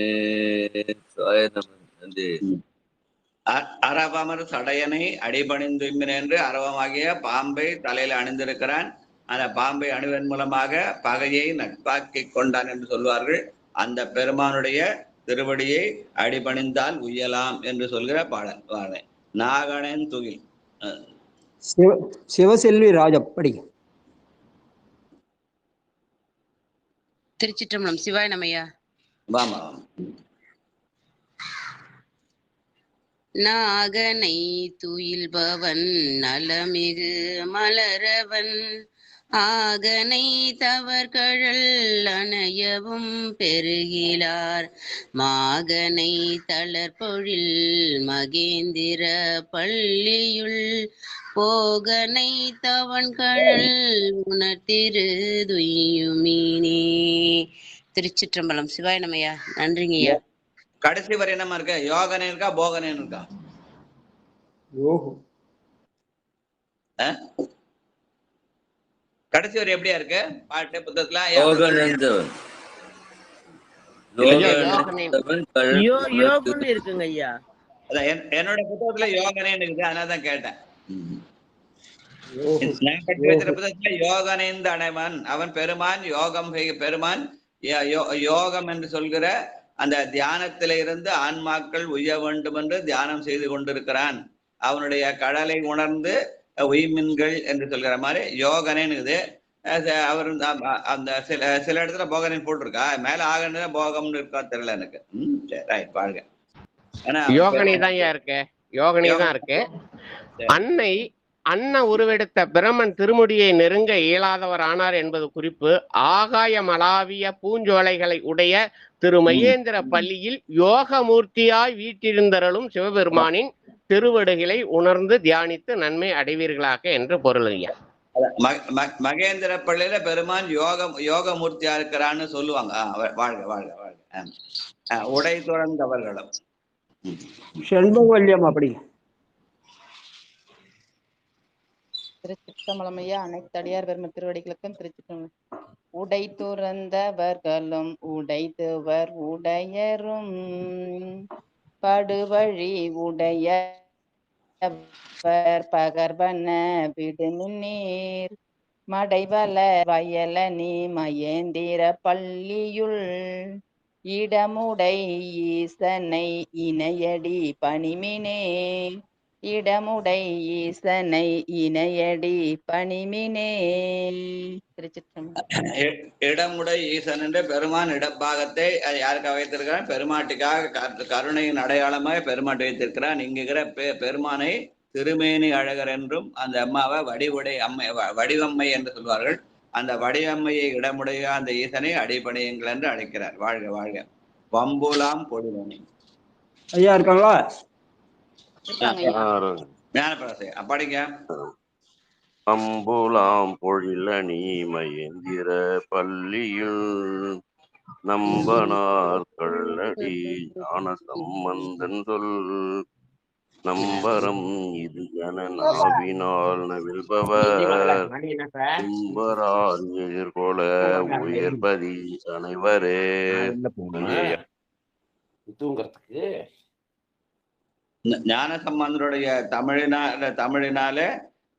அரபமர் சடையனை அடிபணிந்துய்மினே என்று அரவமாகிய பாம்பை தலையில அணிந்திருக்கிறான். அந்த பாம்பை அணிவதன் மூலமாக பகையை நட்பாக்கி கொண்டான் என்று சொல்வார்கள். அந்த பெருமானுடைய திருவடியை அடிபணிந்தால் உய்யலாம் என்று சொல்கிற பாடல். நாகனின் துகில். சிவசெல்வி ராஜம் படிங்க. திருச்சிற்றம்பலம். சிவாய நமயா. வாமா. நாகனை துயில்பவன் நலமிகு மலரவன் ஆகனை தவர்கழல் அணையவும் பெருகிலார் மாகனை தளர்பொழில் மகேந்திர பள்ளியுள் போகனை தவன்கழல் உணர்த்திரு துய்யுமீனே. திருச்சிற்றம்பலம். சிவாய நமயா. நன்றிங்கய்யா. கடைசி வரை என்னமா இருக்க? யோகனே இருக்கா போகனேன்னு இருக்கா? கடைசி வரை எப்படியா இருக்கு பாட்டு புத்தகத்துல? இருக்குங்க ஐயா. அதான் என்னோட புத்தகத்துல யோகனேன்னு இருக்குது, அதனாலதான் கேட்டேன். நான் கட்டி வைத்திருக்க புத்தகத்துல யோகனேந்து அனைவன் அவன் பெருமான் யோகம் பெருமான் யோகம் என்று சொல்கிற அந்த தியானத்தில இருந்து ஆன்மாக்கள் உய்ய வேண்டும் என்று தியானம் செய்து கொண்டிருக்கிறான். அவனுடைய கடலை உணர்ந்து உய்மின்கள் என்று சொல்கிற மாதிரி யோகனேன்னு அவர் அந்த சில இடத்துல போகனேன்னு போட்டிருக்கா, மேல ஆகனே போகம்னு இருக்கா தெரியல எனக்கு. சரி பாருங்க, யோகனி தான் இருக்கு, யோகனி தான் இருக்கு. அன்னை அன்ன உருவெடுத்த பிரமன் திருமுடியை நெருங்க இயலாதவர் ஆனார் என்பது குறிப்பு. ஆகாய மலாவிய பூஞ்சோலைகளை உடைய திரு மகேந்திர பள்ளியில் யோகமூர்த்தியாய் வீட்டிருந்தருளும் சிவபெருமானின் திருவடுகளை உணர்ந்து தியானித்து நன்மை அடைவீர்களாக என்று பொருள். ஐயா, மகேந்திர பள்ளியில பெருமான் யோகமூர்த்தியா இருக்கிறான்னு சொல்லுவாங்க. வாழ்க வாழ்க வாழ்க. உடை துறந்தவர்களும் செண்பகவல்லியம் அப்படி. திருச்சிற்றம்பலம் ஐயா. அனைத்து அடியார் பெருமை திருவடிகளுக்கும் திருச்சிற்றம்பலம். உடை துறந்தவர்களும் உடைத்துவர் உடையரும் படுவழி உடையவர் பகர்வன விடுநீர் மடைவல வயலனி மயேந்திர பள்ளியுள் இடமுடை ஈசனை இணையடி பணிமினே இடமுடை ஈசனை இணையடி பணிமினே. இடமுடை ஈசன் என்று பெருமான் இடப்பாகத்தை யாருக்காக வைத்திருக்கிறான்? பெருமாட்டுக்காக கருணையின் அடையாளமாக பெருமாட்டு வைத்திருக்கிறான். இங்குகிற பெருமானை திருமேனி அழகர் என்றும் அந்த அம்மாவை வடிவம்மை என்று சொல்வார்கள். அந்த வடிவம்மையை இடமுடைய அந்த ஈசனை அடிப்படையங்கள் என்று அழைக்கிறார். வாழ்க வாழ்க. வம்புலாம் பொழிவனி ஐயா இருக்காங்களா? படிங்க. அம்புலாம் பொழிலணி மயேந்திர பள்ளியுள் நம்பனார் கள்ளடி ஞான சம்பந்தன் சொல் நம்பரம் இது என நாவினால் நவிழ்பவர் கும்பரார் எதிர்கொள உயர்பதி அனைவரே. தூங்கறதுக்கு ஞான சம்பந்தருடைய தமிழினாலே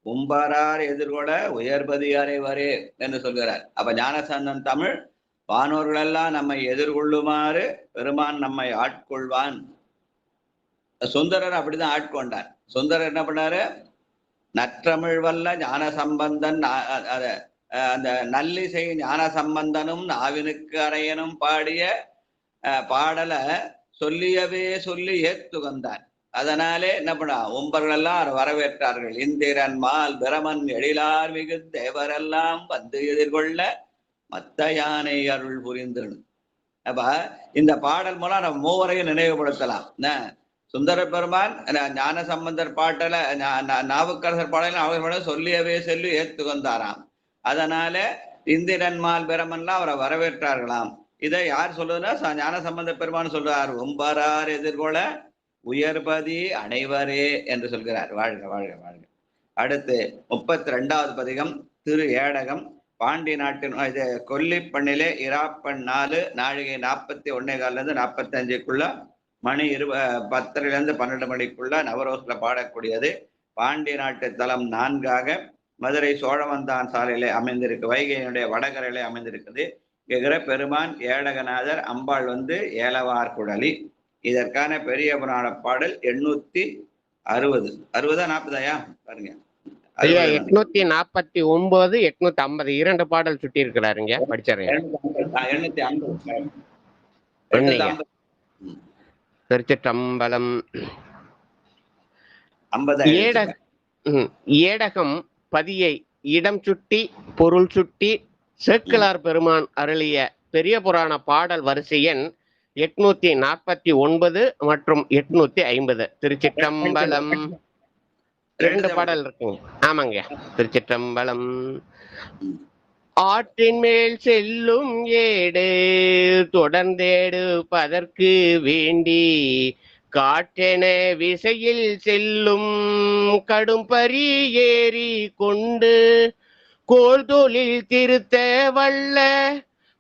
உம்பரார் எதிர்கொள்ள உயர்பதி அறைவரே என்று சொல்கிறார். அப்ப ஞானசம்பந்தன் தமிழ் வானோர்கள் எல்லாம் நம்மை எதிர்கொள்ளுமாறு பெருமான் நம்மை ஆட்கொள்வான். சுந்தரர் அப்படிதான் ஆட்கொண்டார். சுந்தரர் என்ன பண்ணாரு? நற்றமிழ் வல்ல ஞான சம்பந்தன் அந்த நல்லிசை ஞான சம்பந்தனும் நாவினுக்கு அரையனும் பாடிய பாடலை சொல்லியவே சொல்லி ஏத்துகந்தான். அதனாலே என்ன பண்ணா? ஒம்பர்கள் எல்லாம் வரவேற்றார்கள். இந்திரன் மால் பிரமன் எழிலார் மிகு தேவரெல்லாம் வந்து எதிர்கொள்ள மத்த யானை அருள் புரிந்திருந்தது. அப்ப இந்த பாடல் மூலம் நம்ம மூவரையும் நினைவுபடுத்தலாம். சுந்தர பெருமான் ஞான சம்பந்தர் பாட்டல நாவுக்கரசர் பாடல அவர் சொல்லியவே சொல்லி ஏத்துகந்தாராம். அதனால இந்திரன் மால் பிரமன்லாம் அவரை வரவேற்றார்களாம். இதை யார் சொல்லுதுன்னா ஞான சம்பந்த பெருமான் சொல்றார். ஒம்பரார் எதிர்கொள்ள உயர்பதி அனைவரே என்று சொல்கிறார். வாழ்க வாழ்க வாழ்க. அடுத்து 32வது பதிகம் திரு ஏடகம். பாண்டி நாட்டின் இது கொல்லிப்பண்ணிலே இராப்பண் 4 நாழிகை 41:15 45 மணி 10 12 மணிக்குள்ள நவரோஸ்ல பாடக்கூடியது. பாண்டி நாட்டு தலம் 4 மதுரை சோழவந்தான் சாலையிலே அமைந்திருக்கு, வைகையினுடைய வடகரையிலே அமைந்திருக்குது. கேட்கிற பெருமான் ஏடகநாதர், அம்பாள் ஏலவார் குழலி. இதற்கான பெரிய புராண பாடல் 860 40 பாருங்க. 849 850 2 பாடல் சுட்டி இருக்கிறாருங்க. படிச்சாருங்க. 850 திருச்சிற்றம்பலம். ஏடகம் பதியை இடம் சுட்டி பொருள் சுட்டி சேக்கிழார் பெருமான் அருளிய பெரிய புராண பாடல் வரிசை எண் 849 மற்றும் 850. திருச்சிற்றம்பலம். 2 பாடல் இருக்குங்க. ஆமாங்க. திருச்சிற்றம்பலம். ஆற்றின் மேல் செல்லும் ஏடு தொடர்ந்தேடுப்பதற்கு வேண்டி காற்றென விசையில் செல்லும் கடும்பரி ஏறி கொண்டு கோல் தொழில் திருத்த வல்ல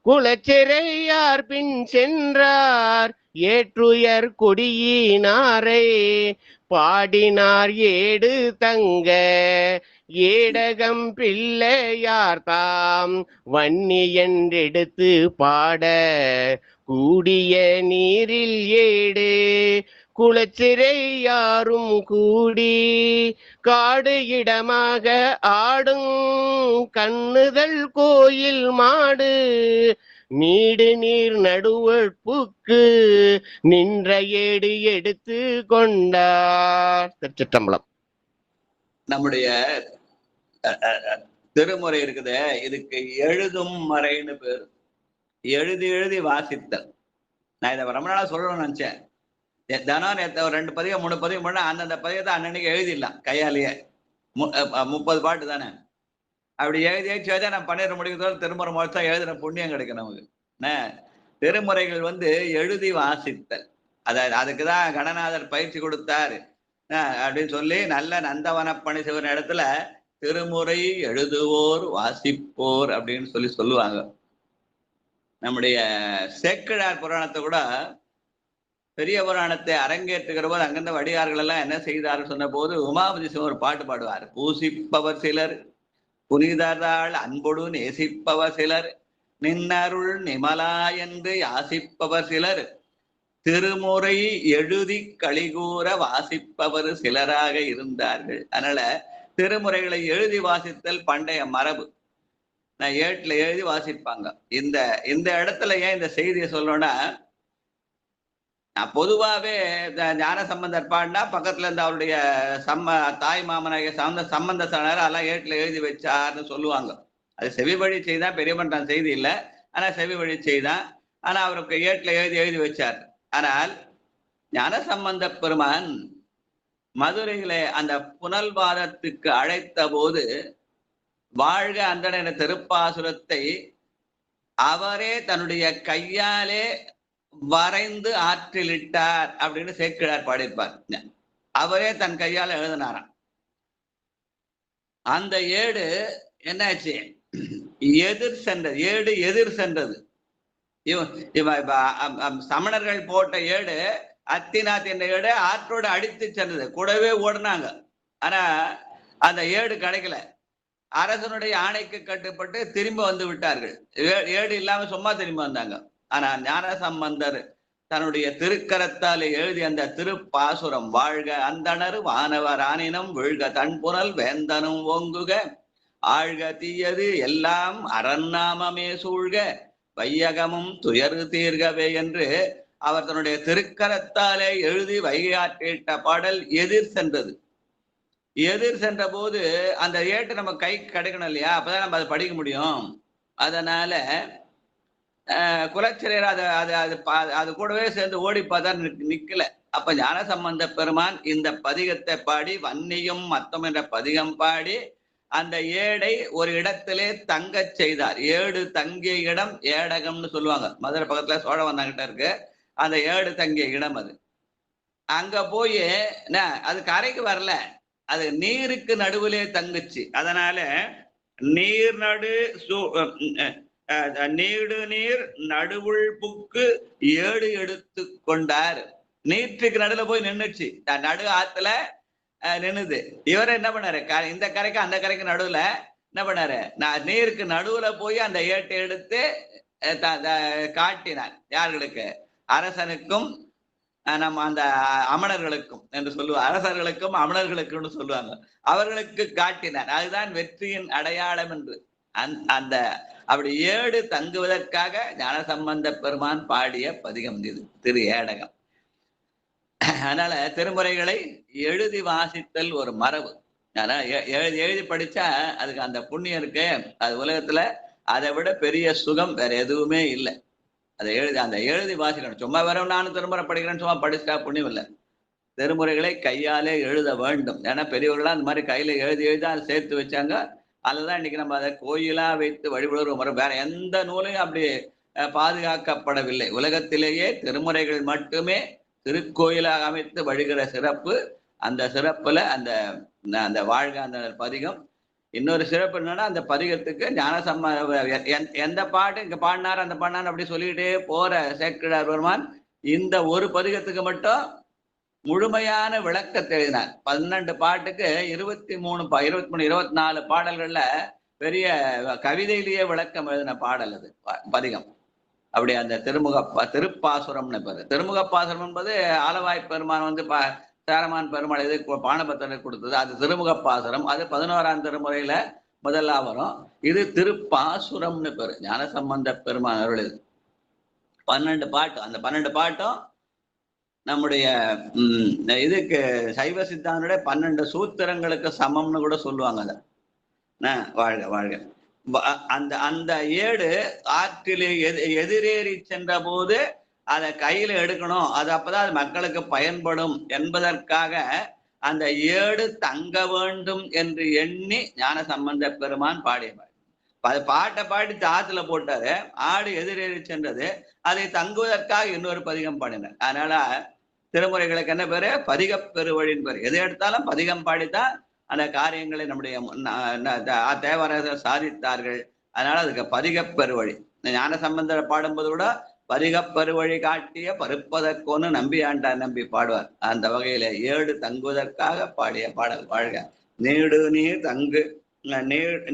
குலச்சிறையார் பின் சென்றார் ஏற்றுயர் கொடியினாரை பாடினார் ஏடு தங்க ஏடகம் பிள்ளையார் தாம் வன்னி என்றெடுத்து பாட கூடிய நீரில் ஏடு குலச்சிறை யாரும் கூடி காடு இடமாக ஆடும் கண்ணுதல் கோயில் மாடு நீடு நீர் நடுவட்புக்கு நின்ற ஏடு எடுத்து கொண்டார். திருச்சிற்றம்பலம். நம்முடைய திருமுறை இருக்குதே, இதுக்கு எழுதும் மறைன்னு பேரு. எழுதி எழுதி வாசித்தல். நான் இதை ரொம்ப நாளா சொல்லணும்னு நினைச்சேன். தினம் ஒரு 2 பதிகம் 3 பதிகம் பண்ண அந்தந்த பதிகத்தை அன்னன்னைக்கு எழுதிடலாம் கையாலேயே. 30 பாட்டு தானே, அப்படி எழுதி எழுதி நான் 12 முடிக்கிறதோடு திருமுறை முழுசா எழுதுன புண்ணியம் கிடைக்கும் நமக்கு. திருமுறைகள் எழுதி வாசித்தல். அதுக்குதான் கணநாதர் பயிற்சி கொடுத்தாரு அப்படின்னு சொல்லி நல்ல நந்தவனப்பணி சிவன் இடத்துல திருமுறை எழுதுவோர் வாசிப்போர் அப்படின்னு சொல்லுவாங்க. நம்முடைய சேக்கிழார் புராணத்தை கூட, பெரிய புராணத்தை அரங்கேற்றுகிற போது அங்கிருந்த வடிகார்கள் எல்லாம் என்ன செய்தார்கள் சொன்ன போது உமாபதி சிவன் ஒரு பாட்டு பாடுவார். பூசிப்பவர் சிலர் புனிதரால் அன்பொடு நேசிப்பவர் சிலர் நின்னருள் நிமலா என்று யாசிப்பவர் சிலர் திருமுறை எழுதி கலிகூற வாசிப்பவர் சிலராக இருந்தார்கள். அதனால திருமுறைகளை எழுதி வாசித்தல் பண்டைய மரபு. நான் ஏட்டுல எழுதி வாசிப்பாங்க. இந்த இடத்துல ஏன் இந்த செய்தியை சொல்லணும்னா, பொதுவாகவே ஞானசம்பந்தர் பாடினா பக்கத்துல இருந்து அவருடைய தாய் மாமனாகிய சம்பந்த சனார் அதெல்லாம் ஏட்டுல எழுதி வச்சார்னு சொல்லுவாங்க. அது செவி வழி செய்தான், பெரியமன்றான் செய்தி இல்லை, ஆனா செவி வழி செய்தான். ஆனா அவருக்கு ஏட்டுல எழுதி வச்சார். ஆனால் ஞானசம்பந்த பெருமான் மதுரையிலே அந்த புனல்வாதத்துக்கு அழைத்த போது வாழ்க அந்தன திருப்பாசுரத்தை அவரே தன்னுடைய கையாலே வரைந்து ஆற்றிலிட்டார் அப்படின்னு சேக்கிழார் பாடியிருப்பார். அவரே தன் கையால் எழுதினாராம். அந்த ஏடு என்னாச்சு, எதிர் சென்றது. சமணர்கள் போட்ட ஏடு அத்திநாத் என்ற ஏடு ஆற்றோடு அடித்து சென்றது. கூடவே ஓடினாங்க. ஆனா அந்த ஏடு கிடைக்கல. அரசனுடைய ஆணைக்கு கட்டுப்பட்டு திரும்ப வந்து விட்டார்கள். ஏடு இல்லாம சும்மா திரும்ப வந்தாங்க. ஆனா ஞானசம்பந்தர் தன்னுடைய திருக்கரத்தால் எழுதி அந்த திருப்பாசுரம் வாழ்க அந்தணர் வானவர் ஆனினம் வீழ்க தன்புணல் வேந்தனும் ஓங்குக ஆழ்க தீயது எல்லாம் அரண்நாமமே சூழ்க வையகமும் துயரு தீர்கவே என்று அவர் தன்னுடைய திருக்கரத்தாலே எழுதி வைகையாற்றிட்ட பாடல் எதிர் சென்றது. எதிர் சென்ற போது அந்த ஏட்டு நம்ம கை கிடைக்கணும் இல்லையா, அப்பதான் நம்ம அதை படிக்க முடியும். அதனால குலச்சிறையர் அது கூடவே சேர்ந்து ஓடி பார்த்தா நிக்கல. அப்ப ஞானசம்பந்த பெருமான் இந்த பதிகத்தை பாடி வன்னியும் மத்தம் என்ற பதிகம் பாடி அந்த ஏடை ஒரு இடத்திலே தங்க செய்தார். ஏடு தங்கிய இடம் ஏடகம்னு சொல்லுவாங்க. மதுரை பக்கத்துல சோழவந்தாங்கிட்ட இருக்கு அந்த ஏடு தங்கிய இடம். அது அங்க போய் அது கரைக்கு வரல, அது நீருக்கு நடுவிலே தங்குச்சு. அதனால நீடு நீர் நடுவுள் புக்கு ஏடு எடுத்து கொண்டார். நீற்றுக்கு நடுவுல போய் நின்றுச்சு, நடு ஆத்துல நின்னுது. இவரை என்ன பண்ணாரு, இந்த கரைக்கு அந்த கரைக்கு நடுவுல என்ன பண்ணாரு, நான் நீருக்கு நடுவுல போய் அந்த ஏட்டை எடுத்து காட்டினார். யார்களுக்கு? அரசனுக்கும் நம்ம அந்த அமணர்களுக்கும் என்று சொல்லுவாங்க. அரசர்களுக்கும் அமணர்களுக்கும் சொல்லுவாங்க. அவர்களுக்கு காட்டினார். அதுதான் வெற்றியின் அடையாளம் என்று. அந்த அப்படி ஏடு தங்குவதற்காக ஞானசம்பந்த பெருமான் பாடிய பதிகம் இது திரு ஏடகம். அதனால திருமுறைகளை எழுதி வாசித்தல் ஒரு மரபு. எழுதி படிச்சா அதுக்கு அந்த புண்ணியம் இருக்கு. அது உலகத்துல அதை விட பெரிய சுகம் வேற எதுவுமே இல்லை. அந்த எழுதி வாசிக்கணும். சும்மா வேற நானும் திருமுறை படிக்கிறேன்னு சும்மா படிச்சுட்டா புண்ணியம் இல்லை. திருமுறைகளை கையாலே எழுத வேண்டும். ஏன்னா பெரியவர்களாம் அந்த மாதிரி கையில எழுதி அதை சேர்த்து வச்சாங்க. அதுதான் இன்னைக்கு நம்ம அதை கோயிலா வைத்து வழிபடுற முறை வேற எந்த நூலையும் அப்படி பாதுகாக்கப்படவில்லை. உலகத்திலேயே திருமுறைகள் மட்டுமே திருக்கோயிலாக அமைத்து வழிகிற சிறப்பு. அந்த சிறப்புல அந்த அந்த வாழ்க அந்த பதிகம். இன்னொரு சிறப்பு என்னன்னா, அந்த பதிகத்துக்கு எந்த பாட்டு இங்க பாடினார் அந்த பாடினார் அப்படி சொல்லிக்கிட்டே போற சேக்கிழார் பெருமான் இந்த ஒரு பதிகத்துக்கு மட்டும் முழுமையான விளக்கத்தை எழுதினார். 12 பாட்டுக்கு 24 பாடல்கள்ல பெரிய கவிதையிலேயே விளக்கம் எழுதின பாடல் அது பதிகம். அப்படி அந்த திருப்பாசுரம்னு பேரு. திருமுகப்பாசுரம் என்பது ஆலவாய் பெருமான் வந்து சேரமான் பெருமாள் இது பாணபத்திரனை கொடுத்தது. அது திருமுகப்பாசுரம். அது 11ஆம் திருமுறையில முதல்ல வரும். இது திருப்பாசுரம்னு பேரு. ஞானசம்பந்த பெருமான் அருள். 12 பாட்டு. அந்த 12 பாட்டும் நம்முடைய இதுக்கு சைவ சித்தாந்தனுடைய 12 சூத்திரங்களுக்கு சமம்னு கூட சொல்லுவாங்க. அதை வாழ்க வாழ்க. அந்த அந்த ஏடு ஆற்றிலே எதிரேறி சென்ற போது அதை கையில எடுக்கணும், அது அப்பதான் அது மக்களுக்கு பயன்படும் என்பதற்காக அந்த ஏடு தங்க வேண்டும் என்று எண்ணி ஞானசம்பந்த பெருமான் பாடியவர். பாட்டை பாடி ஆத்துல போட்டாரு. ஆடு எதிரேறி சென்றது, அதை தங்குவதற்காக இன்னொரு பதிகம் பாடினார். அதனால திருமுறைகளுக்கு என்ன பேரு? பதிகப் பெருவழின்னு பேரு. எது எடுத்தாலும் பதிகம் பாடித்தான் அந்த காரியங்களை நம்முடைய தேவரசர் சாதித்தார்கள். அதனால அதுக்கு பதிகப் பெருவழி. ஞான சம்பந்தரை பாடும்போது கூட பதிகப் பெருவழி காட்டிய பருப்பதற்கொன்னு நம்பி ஆண்டார் நம்பி பாடுவார். அந்த வகையில ஏடு தங்குவதற்காக பாடிய பாடல் வாழ்க. நீடு நீர் தங்கு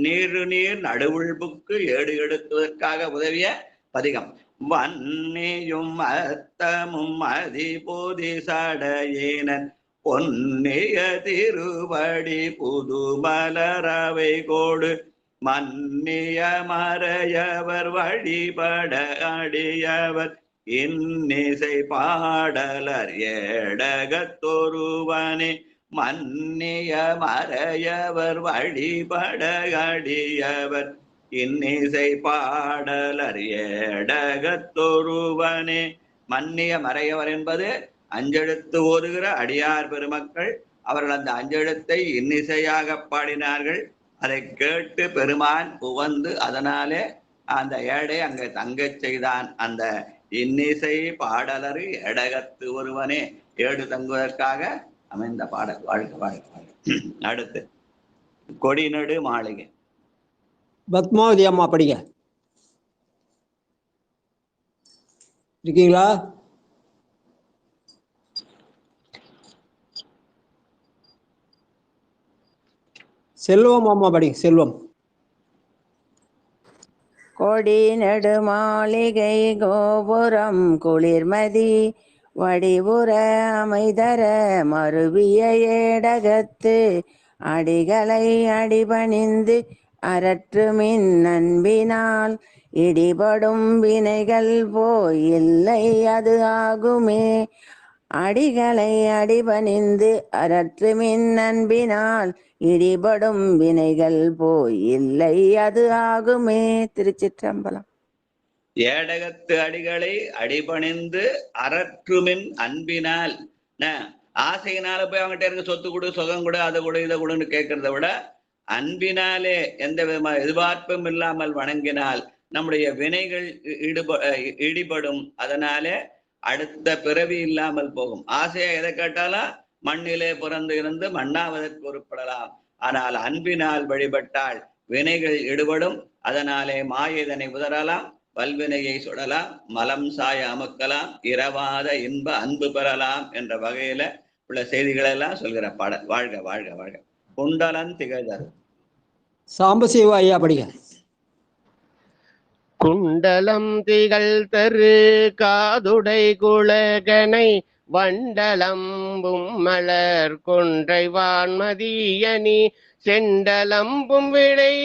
நீரு நீர் நடுவுள்புக்கு ஏடு எடுத்துவதற்காக உதவிய பதிகம். வன்னியும் அத்தமும் அதிபோதி சடையினன் பொன்னிய திருவடி புது மலரவை கோடு மன்னிய மறையவர் வழிபட அடியவர் இன்னிசை பாடலர் ஏடகத்தொருவனே மன்னிய மறையவர் வழிபட அடியவர் இன்னிசை பாடலர் ஏடகத்தொருவனே. மன்னிய மறையவர் என்பது அஞ்செழுத்து ஓதுகிற அடியார் பெருமக்கள். அவர்கள் அந்த அஞ்செழுத்தை இன்னிசையாக பாடினார்கள். அதை கேட்டு பெருமான் புவந்து அதனாலே அந்த ஏடை அங்கே தங்கச் செய்தான். அந்த இன்னிசை பாடலர் எடகத்து ஒருவனே ஏடு தங்குவதற்காக அமைந்த பாடல். வாழ்க வாழ்க வாழ்க. அடுத்து கொடிநடு மாளிகை. பத்மாவதி அம்மா படிங்க. இருக்கீங்களா? செல்வம் அம்மா படிங்க. செல்வம். கொடி நெடு மாளிகை கோபுரம் குளிர்மதி வடிவுற அமைதர மருவிய ஏடகத்து அடிகளை அடிபணிந்து அரற்றுமின் அன்பினால் இடிபடும் வினைகள் போயில்லை அது ஆகுமே. அடிகளை அடிபணிந்து அரற்றுமின் அன்பினால் இடிபடும் வினைகள் போயில்லை அது ஆகுமே. திருச்சிற்றம்பலம். ஏடகத்து அடிகளை அடிபணிந்து அரற்றுமின் அன்பினால். ஆசையினால போய் அவங்ககிட்ட இருக்கு சொத்து கொடு சுகம் கொடு அதை கொடு இதை கொடுன்னு கேட்கறத விட அன்பினாலே எந்த விதமான எதிர்பார்ப்பும் இல்லாமல் வணங்கினால் நம்முடைய வினைகள் இடிபடும். அதனாலே அடுத்த பிறவி இல்லாமல் போகும். ஆசையா எதை கேட்டாலும் மண்ணிலே பிறந்து இருந்து மண்ணாவதற்கு உருப்படலாம். ஆனால் அன்பினால் வழிபட்டால் வினைகள் ஈடுபடும். அதனாலே மாயதனை உதறலாம், வல்வினையை சுடலாம், மலம் சாய அமுக்கலாம், இரவாத இன்ப அன்பு பெறலாம் என்ற வகையில உள்ள செய்திகளை எல்லாம் சொல்கிற பாடல். வாழ்க வாழ்க வாழ்க. குண்டலன் திகழ்தரு. சாம்பசிவ ஐயா படிங்க. குண்டலம் திகழ் தரு காதுடை குலகனை வண்டலம்பும் மலர் கொன்றை வான்மதியணி செண்டலம்பும் விளை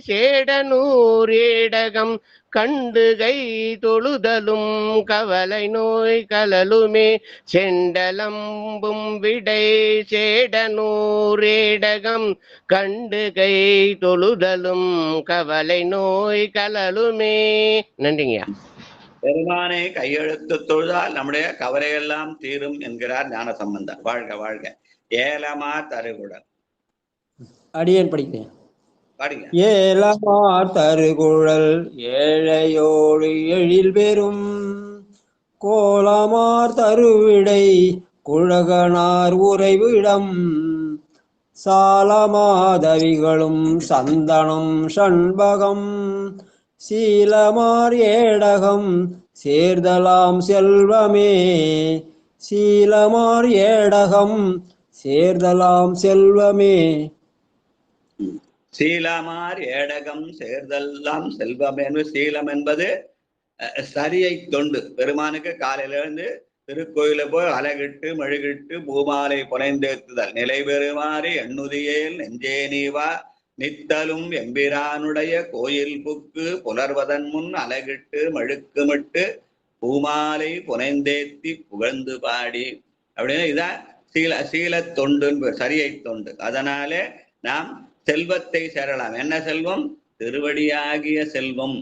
சேடனூர் ஏடகம் கண்டுகை தொழுதலும் கவலை நோய் கலலுமே. செண்டலம்பும் விடை சேடனூர் ஏடகம் கண்டுகை தொழுதலும் கவலை நோய் கலலுமே. நன்றிங்கய்யா. பெருமானை கையெழுத்து தொழுதால் நம்முடைய கவலையெல்லாம் தீரும் என்கிறார் ஞான சம்பந்தர். வாழ்க வாழ்க. ஏலமா தருகுடன். அடியேன் படிக்கிறேன். பாடுங்க. ஏலமார் தருகுழல் ஏழையோடு எழில் பெறும் கோலமார் தருவிடை குழகனார் உறைவிடம் சாலமாதவிகளும் சந்தனம் சண்பகம் சீலமார் ஏடகம் சேர்தலாம் செல்வமே சீலமார் ஏடகம் சேர்தலாம் செல்வமே. சீலமார் ஏடகம் சேர்தெல்லாம் செல்வம். சீலம் என்பது சரியை தொண்டு. பெருமானுக்கு காலையில இருந்து திருக்கோயில போய் அலகிட்டு மெழுகிட்டு பூமாலை புனைந்தேத்துதல். நிலை பெறுமாறு எண்ணுதியேல் நெஞ்சே நீவா நித்தலும் எம்பிரானுடைய கோயில் புக்கு புலர்வதன் முன் அலகிட்டு மெழுக்குமிட்டு பூமாலை புனைந்தேத்தி புகழ்ந்து பாடி அப்படின்னு இதான் சீல தொண்டு, சரியை தொண்டு. அதனாலே நாம் செல்வத்தை சேரலாம். என்ன செல்வம்? திருவடியாகிய செல்வம்.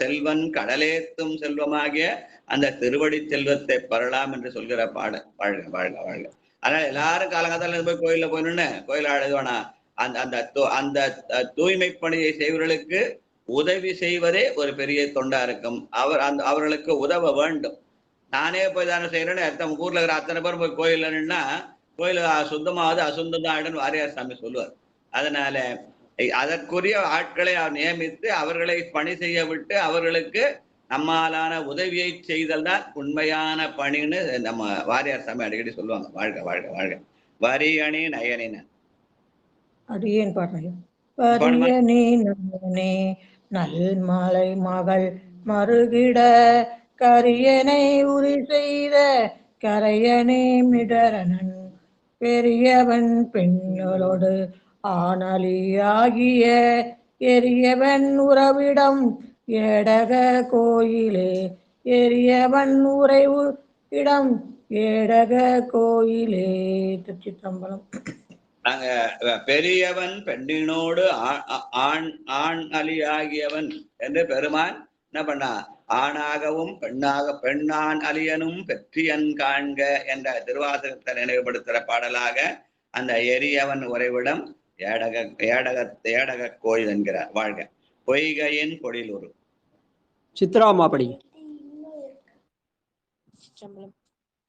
செல்வன் கடலேத்தும் செல்வமாகிய அந்த திருவடி செல்வத்தை பெறலாம் என்று சொல்கிற பாடல். வாழ்க வாழ்க வாழ்க. அதனால எல்லாரும் காலங்காலத்துல போய் கோயில்ல போயின்னு கோயில அழுதுவானா அந்த தூய்மை பணியை செய்வர்களுக்கு உதவி செய்வதே ஒரு பெரிய தொண்டா இருக்கும். அவர்களுக்கு உதவ வேண்டும். நானே போய் தானே செய்யறேன்னு அர்த்தம். ஊர்ல இருக்கிற அத்தனை பேரும் போய் கோயில்னா கோயில் சுத்தமாவது அசுத்தம் ஆயிடுன்னு வாரியார் சாமி சொல்லுவார். அதனால அதற்குரிய ஆட்களை அவர் நியமித்து அவர்களை பணி செய்ய விட்டு அவர்களுக்கு நம்மாலான உதவியை செய்தல் தான் உண்மையான பணின்னு நம்ம வாரியார் சாமி அடிக்கடி சொல்லுவாங்க. வாழ்க வாழ்க வாழ்க. வரியணி நயனின அடியேன் பாடுறேன். வரியணி நயனே நல்மலை மகள் மறுகிட கரியனை உரி செய்த கரையனே மிடரனன் பெரியவன் பெண்களோடு ஆனலியாகிய எரியவன் உறவிடம் ஏடக கோயிலே எரியவன் உறைவு இடம் ஏடக கோயிலே. திருச்சிற்றம்பலம். நாங்க பெரியவன் பெண்ணினோடு ஆண் அலி ஆகியவன் என்று பெருமான் என்ன பண்ணா? ஆணாகவும் பெண்ணான் அலியனும் பெற்றியன் காண்க என்ற திருவாசகத்தை நினைவுபடுத்துகிற பாடலாக அந்த எரியவன் உறைவிடம் ஏடக கோயில் என்கிறார். வாழ்க. பொய்கையின் பொழிலூர். சித்ராமா படி.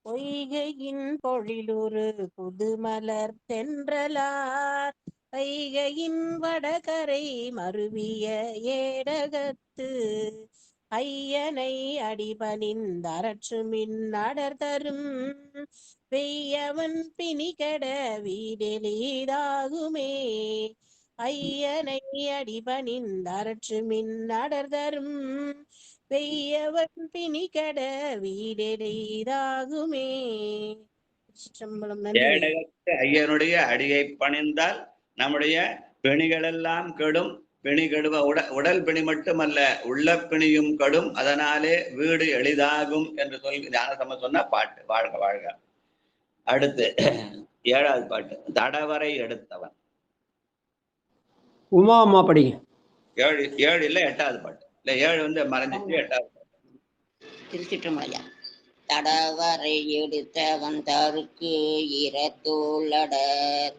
பொய்கையின் பொழிலூரு புதுமலர் தென்றலார் ஐகையின் வடகரை மருவிய ஏடகத்து ஐயனை அடிபணிந்தரற்றுமின் அடர் தரும் பெய்யவன் பிணிகட வீடெளிதாகுமே ஐயனை அடிபணிந்தரற்றுமின் அடர் தரும் பெய்யவன் பிணிகட வீடெளிதாகுமே. ஐயனுடைய அடியை பணிந்தால் நம்முடைய பிணிகளெல்லாம் கெடும். பிணி கெடுவ உடல் பிணி மட்டுமல்ல உள்ள பிணியும் கடும். அதனாலே வீடு எளிதாகும் என்று சொல்லி ஞானசம்பந்தர் சொன்ன பாட்டு. வாழ்க வாழ்க. அடுத்து 7வது பாட்டு. தடவரை எடுத்தவன். உமா அம்மா படி. 7 இல்ல 8வது பாட்டு. இல்ல 7 மறைஞ்சிட்டு 8வது பாட்டு. திருச்சிற்றம்பலம். தடவரை எடுத்தவன் தருக்கு இரத்தோளடர்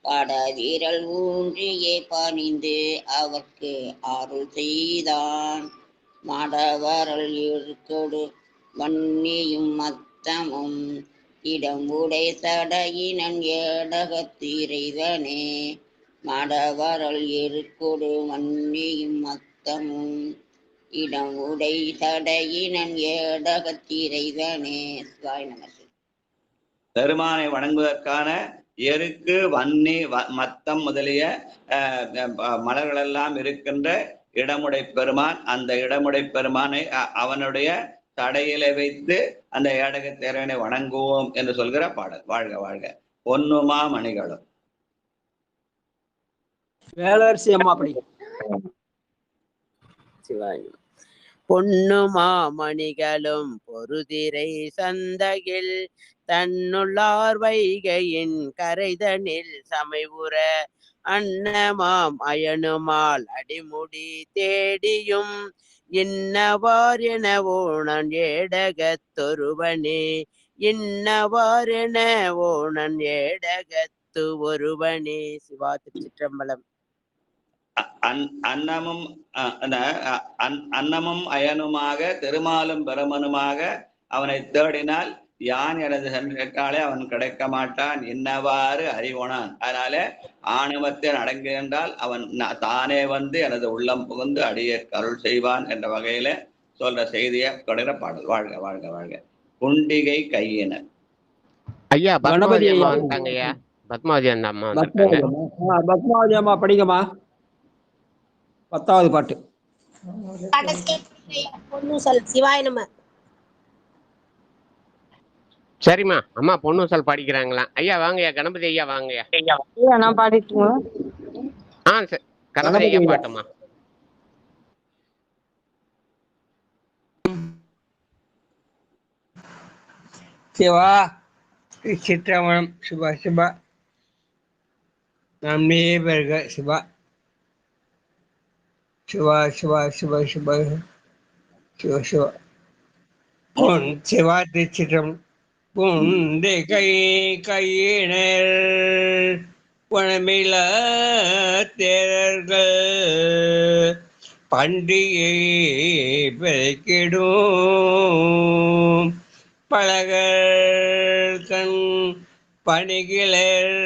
பட வீரல் ஊன்றியே பணிந்து அவர்க்கு அருள் செய்தான் மடவரல் இருக்கொடு வன்னியும் மத்தமும் இடம் உடை சடையினன் ஏடகத்திரைவனே மடவரல் இருக்கொடு வன்னியும் மத்தமும் இடம் உடை சடையினன் ஏடகத்திரைவனே. சிவாய நம. பெருமானை வணங்குவதற்கான எருக்கு வன்னி மத்தம் முதலிய மலர்களெல்லாம் இருக்கின்ற இடமுடை பெருமான். அந்த இடமுடை பெருமானை அவனுடைய தடையில வைத்து அந்த ஏடகத்தேரனை வணங்குவோம் என்று சொல்கிற பாடல். வாழ்க வாழ்க. பொன்னுமா மணிகளும். வேளர்சி அம்மா படி. பொன்னுமா மணிகளும் பொருதிரை சந்தையில் தன்னுள்ளார் வைகையின் கரைதனில் சமைவுற அன்னமாம் அயனுமால் அடிமுடி தேடியும் இன்னவார் எனவோனன் ஏடகத்தொருவனே இன்னவார் எனவோனன் ஏடகத்து ஒருவனே. சிவா. திருச்சிற்றம்பலம். அன்னமும் அன்னமும் அயனுமாக திருமாலும் பிரமனுமாக அவனை தேடினால் யான் எனது சென்றாலே அவன் கிடைக்க மாட்டான் இன்னவாறு அறிவோனான். அதனால ஆணவத்தில் அடங்குகின்றால் அவன் தானே வந்து எனது உள்ளம் புகுந்து அடியே அருள் செய்வான் என்ற வகையில சொல்ற செய்தியை தொடர பாடல். வாழ்க வாழ்க வாழ்க. குண்டிகை கையினர். ஐயா பத்மாவதி அம்மா வந்துட்டாங்க ஐயா. பத்மாவதி அந்த அம்மா வந்துட்டாங்க. பத்மாவதி அம்மா படிங்கம்மா. 10வது பாட்டு. சிவாய நம. சரிம்மா அம்மா பொன்னுசல் பாடிக்கிறாங்களா? ஐயா வாங்கய்யா. கணபதி ஐயா வாங்கய்யா. நான் பாடிட்டுங்களா? சரி கணபதி ஐயா பாட்டுமா. சிவா சித்திரமணம் சிவா சிவா நாம் நேபர்க சிவா சிவா சிவா சிவா சிவா சிவா சிவா பொன் சிவா சித்திரம் புண்டை கை கையினர் பணமில தேரர்கள் பண்டிகை பெருக்கிடும் பழகர் கண் பணிகிலர்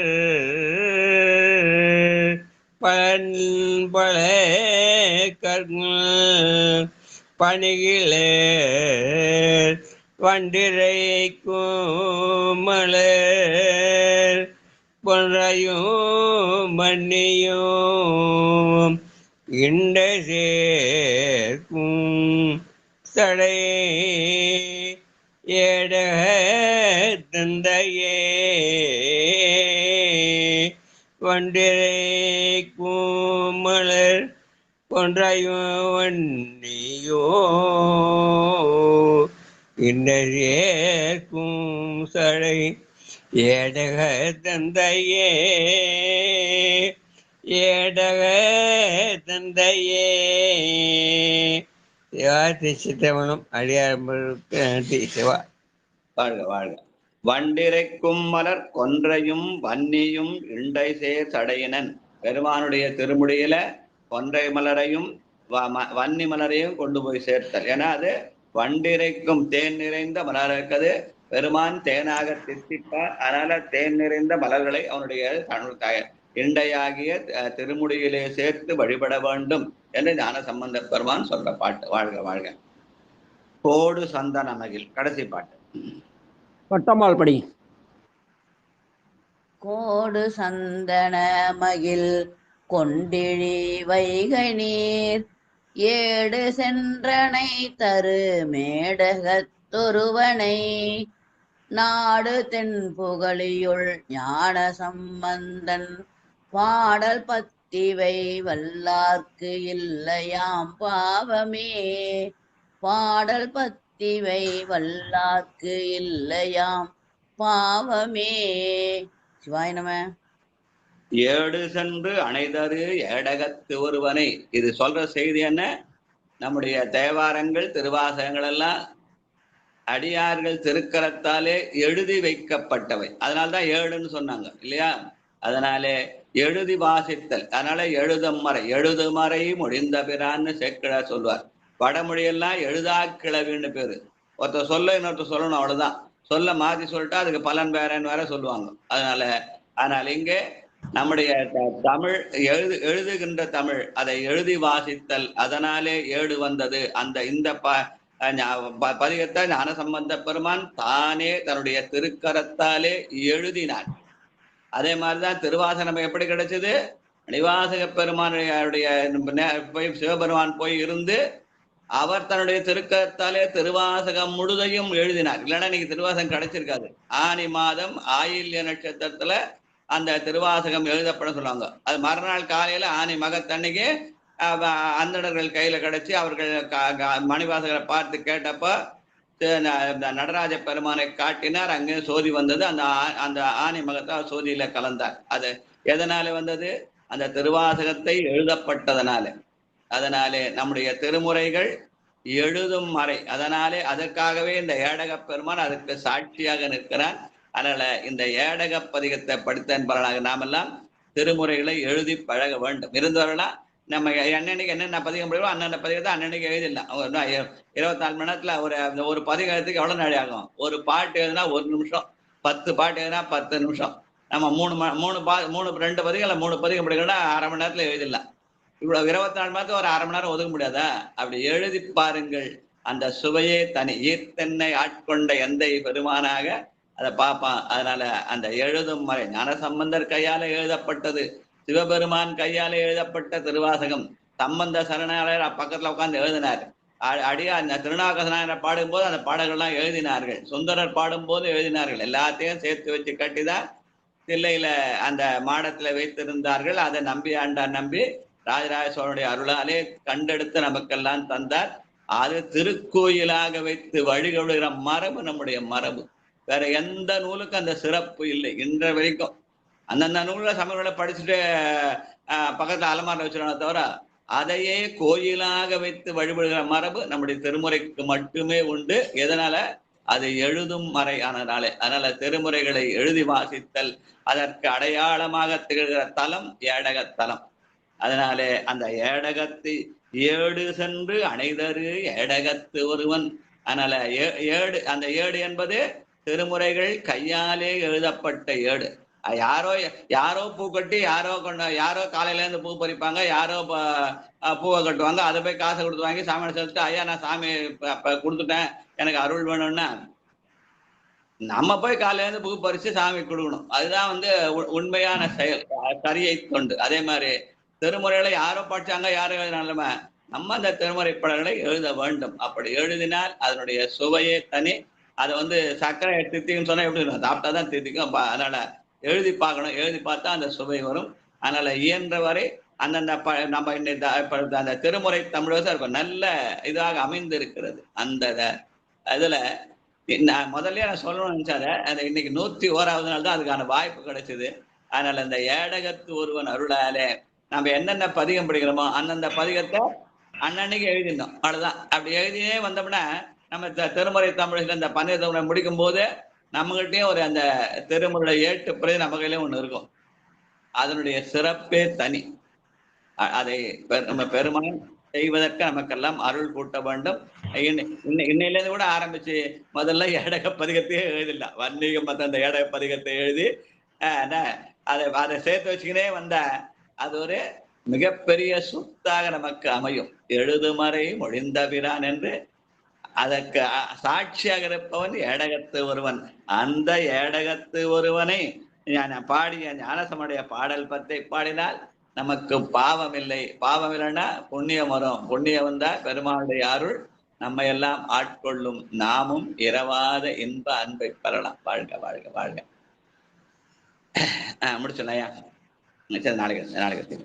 பல பணிகிலர் வண்டிரை மலர் பொன்றையும் மண்ணியும் இண்ட சேர்க்கும் தடை ஏட தந்தையே வண்டிரை மலர் பொன்றையும் வண்டியோ இண்ட சேர்க்கும் சடை ஏடக தந்தையே ஏடக தந்தையே. சிவா சித்தமனம் அடியாருக்கு நன்றி சிவா. வாழ்க வாழ்க. வண்டிரைக்கும் மலர் கொன்றையும் வன்னியும் இண்டை சேர் சடையினன். பெருமானுடைய திருமுடியில கொன்றை மலரையும் வன்னி மலரையும் கொண்டு போய் சேர்த்தல். ஏன்னா அது வண்டிரைக்கும் தேன் நிறைந்த மலர் இருக்குது. பெருமான் தேனாக தித்திப்பார். அதனால தேன் நிறைந்த மலர்களை அவனுடைய இண்டையாகிய திருமுடியிலே சேர்த்து வழிபட வேண்டும் என்று ஞான சம்பந்த பெருமான் சொல்ற பாட்டு. வாழ்க வாழ்க. கோடு சந்தன மகிழ். கடைசி பாட்டு. பட்டம்மாள் படி. கோடு சந்தன மகிழ் கொண்டிழி வைகை நீர் ஏடு சென்றனை தரு மேடகத்தொருவனை நாடு தென் புகழியுள் ஞான சம்பந்தன் பாடல் பத்திவை வல்லார்க்கு இல்லையாம் பாவமே பாடல் பத்திவை வல்லார்க்கு இல்லையாம் பாவமே. சிவாய நம. ஏடு சென்று அணைதரு ஏடகத்து ஒருவனை. இது சொல்ற செய்தி என்ன? நம்முடைய தேவாரங்கள் திருவாசகங்கள் எல்லாம் அடியார்கள் திருக்கரத்தாலே எழுதி வைக்கப்பட்டவை. அதனால்தான் ஏடுன்னு சொன்னாங்க இல்லையா? அதனாலே எழுதி வாசித்தல். அதனால எழுதுமறை எழுதுமறை முடிந்த பிறான்னு சேக்கிழார் சொல்வார். வடமொழியெல்லாம் எழுதா கிளவின்னு பேரு. ஒருத்தர் சொல்ல இன்னொருத்தர் சொல்லணும், அவ்வளவுதான். சொல்ல மாத்தி சொல்லிட்டா அதுக்கு பலன் வேறன்னு வேற சொல்லுவாங்க. அதனால இங்கே நம்முடைய தமிழ் எழுதுகின்ற தமிழ் அதை எழுதி வாசித்தல். அதனாலே ஏடு வந்தது. இந்த பதிகத்தை ஞான சம்பந்த பெருமான் தானே தன்னுடைய திருக்கரத்தாலே எழுதினார். அதே மாதிரிதான் திருவாசகம் எப்படி கிடைச்சது? மணிவாசக பெருமானுடைய சிவபெருமான் போய் இருந்து அவர் தன்னுடைய திருக்கரத்தாலே திருவாசகம் முழுதையும் எழுதினார். இல்லைன்னா இன்னைக்கு திருவாசகம் கிடைச்சிருக்காது. ஆனி மாதம் ஆயில்ய நட்சத்திரத்துல அந்த திருவாசகம் எழுதப்பட சொல்லுவாங்க. அது மறுநாள் காலையில ஆனி மகத்தன்னைக்கு அந்தணர்கள் கையில கிடைச்சி அவர்கள் மணிவாசகரை பார்த்து கேட்டப்ப நடராஜ பெருமானை காட்டினார். அங்கே சோதி வந்தது. அந்த ஆனி மகத்தை சோதியில கலந்தார். அது எதனால வந்தது? அந்த திருவாசகத்தை எழுதப்பட்டதனால. அதனாலே நம்முடைய திருமுறைகள் எழுதும் மறை. அதனாலே அதற்காகவே இந்த ஏடக பெருமான் அதற்கு சாட்சியாக நிற்கிறான். அதனால இந்த ஏடக பதிகத்தை படித்தன் பலனாக நாமெல்லாம் திருமுறைகளை எழுதி பழக வேண்டும். இருந்தவர்களா நம்ம அன்னன்னைக்கு என்னென்ன பதிகம் படிக்கிறோம் அன்னென்ன பதிகத்தை அன்னன்னைக்கு எழுதிடலாம். 24 மணி நேரத்துல ஒரு பதிகத்துக்கு எவ்வளவு நாள் ஆகும்? ஒரு பாட்டு எழுதுனா 1 நிமிஷம், 10 பாட்டு எழுதுனா 10 நிமிஷம். நம்ம 2 பதிகம் 3 பதிகம் படிக்கணும்னா 1/2 மணி நேரத்துல எழுதிடலாம். இவ்வளவு 24 மணி நேரத்துல ஒரு 1/2 மணி நேரம் ஒதுக்க முடியாதா? அப்படி எழுதி பாருங்கள். அந்த சுவையே தனி. ஈர்த்தென்னை ஆட்கொண்ட எந்தை பெருமானாக அதை பார்ப்பான். அதனால அந்த எழுதும் முறை ஞானசம்பந்தர் கையால எழுதப்பட்டது, சிவபெருமான் கையால எழுதப்பட்ட திருவாசகம். சம்பந்த சரணாலயர் பக்கத்துல உட்கார்ந்து எழுதினார். அந்த திருநாவுக்கரசனாரை பாடும்போது அந்த பாடல்கள்லாம் எழுதினார்கள். சுந்தரர் பாடும்போது எழுதினார்கள். எல்லாத்தையும் சேர்த்து வச்சு கட்டிதான் தில்லையில அந்த மாடத்துல வைத்திருந்தார்கள். அதை நம்பி ஆண்டார் நம்பி ராஜராஜ சோழனுடைய அருளாலே கண்டெடுத்து நமக்கெல்லாம் தந்தார். அது திருக்கோயிலாக வைத்து வழிகொடுகிற மரபு நம்முடைய மரபு. வேற எந்த நூலுக்கும் அந்த சிறப்பு இல்லை இன்ற வரைக்கும். அந்தந்த நூல்களை சமயங்களை படிச்சுட்டு பக்கத்துல அலமாரில் வச்சிருக்காங்க தவிர அதையே கோயிலாக வைத்து வழிபடுகிற மரபு நம்முடைய திருமுறைக்கு மட்டுமே உண்டு. எதனால? அது எழுதும் மறை ஆனதாலே. அதனால திருமுறைகளை எழுதி வாசித்தல் அதற்கு அடையாளமாக திகழ்கிற தலம் ஏடகத்தலம். அதனாலே அந்த ஏடகத்து ஏடு சென்று அணைதரு ஏடகத்து ஒருவன். அதனால ஏடு, அந்த ஏடு என்பது திருமுறைகள் கையாலே எழுதப்பட்ட ஏடு. யாரோ பூ கட்டி யாரோ காலையில இருந்து பூ பறிப்பாங்க, யாரோ பூவை கட்டுவாங்க, அதை போய் காசை கொடுத்து வாங்கி சாமியை செலுத்திட்டு ஐயா நான் சாமி கொடுத்துட்டேன் எனக்கு அருள் வேணும்னா நம்ம போய் காலையில இருந்து பூ பறிச்சு சாமி கொடுக்கணும். அதுதான் உண்மையான செயல், சரியை தொண்டு. அதே மாதிரி திருமுறைகளை யாரோ படிச்சாங்க யாரோ எழுதினாலுமே நம்ம அந்த திருமுறை பாடல்களை எழுத வேண்டும். அப்படி எழுதினால் அதனுடைய சுவையே தனி. அதை சர்க்கரை தித்திக்குன்னு சொன்னா எப்படி இருக்கும்? சாப்பிட்டா தான் தித்திக்கும். அதனால எழுதி பார்க்கணும். எழுதி பார்த்தா அந்த சுவை வரும். அதனால இயன்றவரை அந்தந்த நம்ம அந்த திருமுறை தமிழக இருக்கும் நல்ல இதாக அமைந்திருக்கிறது. அந்த இதுல நான் முதல்ல நான் சொல்லணும்னு நினைச்சாரு. அந்த இன்னைக்கு 101வது நாள் தான் அதுக்கான வாய்ப்பு கிடைச்சது. அதனால இந்த ஏடகத்து ஒருவன் அருளாலே நம்ம என்னென்ன பதிகம் படிக்கிறோமோ அந்தந்த பதிகத்தை அன்னன்னைக்கு எழுதினோம். அவ்வளவுதான். அப்படி எழுதியே வந்தோம்னா நம்ம திருமுறை தமிழக இந்த 12 தமிழை முடிக்கும் போது நம்மகிட்டயும் அந்த திருமுறை ஏட்டு பிரதி நம்ம கையில ஒண்ணு இருக்கும். அதனுடைய சிறப்பே தனி. அதை நம்ம பெருமான் செய்வதற்கு நமக்கெல்லாம் அருள் கூட்ட வேண்டும். இன்னையில இருந்து கூட ஆரம்பிச்சு முதல்ல ஏடக பதிகத்தையே எழுதிடலாம். வன்னிகம் அந்த ஏடக பதிகத்தை எழுதி அதை சேர்த்து வச்சுக்கினே வந்த அது ஒரு மிகப்பெரிய சொத்தாக நமக்கு அமையும். எழுதுமறை மொழிந்தபிரான் என்று அதற்கு சாட்சியாக இருப்பவன் ஏடகத்து ஒருவன். அந்த ஏடகத்து ஒருவனை பாடிய ஞானசமுடைய பாடல் 10 பாடினால் நமக்கு பாவம் இல்லை. பாவம் இல்லைன்னா புண்ணியம் வரும். புண்ணியம் வந்தா பெருமாளுடைய அருள் நம்ம எல்லாம் ஆட்கொள்ளும். நாமும் இரவாத இன்ப அன்பை பெறலாம். வாழ்க வாழ்க வாழ்க. முடிச்சோம்யா. நாளைக்கு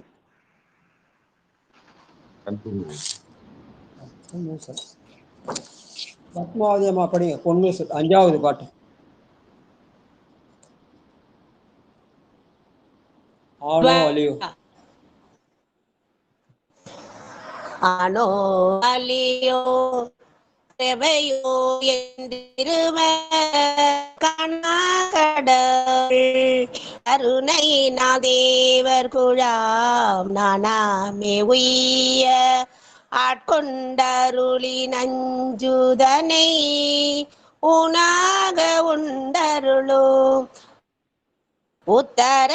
பத்மாவதி அம்மா படிங்க. பொண்ணு 5வது பாட்டு. ஆனோ அலியோ ஆனோ அலியோ செவையோ என்றிரும கண்ணாகடல் கருணை நாதேவர் குழாம் நானாமே உய்ய ஆட்கொண்டருளி நஞ்சுதனை உணாக உண்டருளும் உத்தர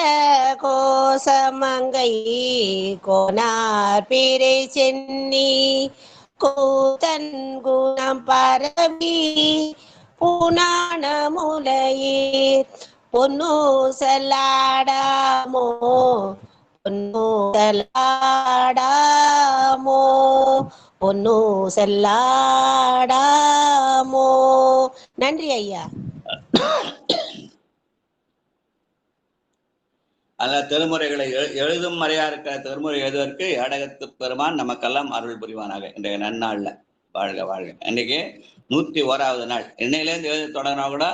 கோசமங்கை கோனார் பிறை சென்னி கூத்தன் குணம் பரவி புனான முலையீர் பொன்னு செல்லாடாமோ பொன்னு செல்லாடாமோ பொன்னு செல்லாடாமோ. நன்றி ஐயா. அந்த திருமுறைகளை எழுதும் மறையா இருக்கிற திருமுறை எழுதுவதற்கு ஏடகத்து பெருமான் நமக்கெல்லாம் அருள் புரிவானாக. இன்றைய நன்னாள்ல வாழ்க வாழ்க. இன்னைக்கு 101வது நாள். இன்னையிலேருந்து எழுதி தொடங்கினா கூட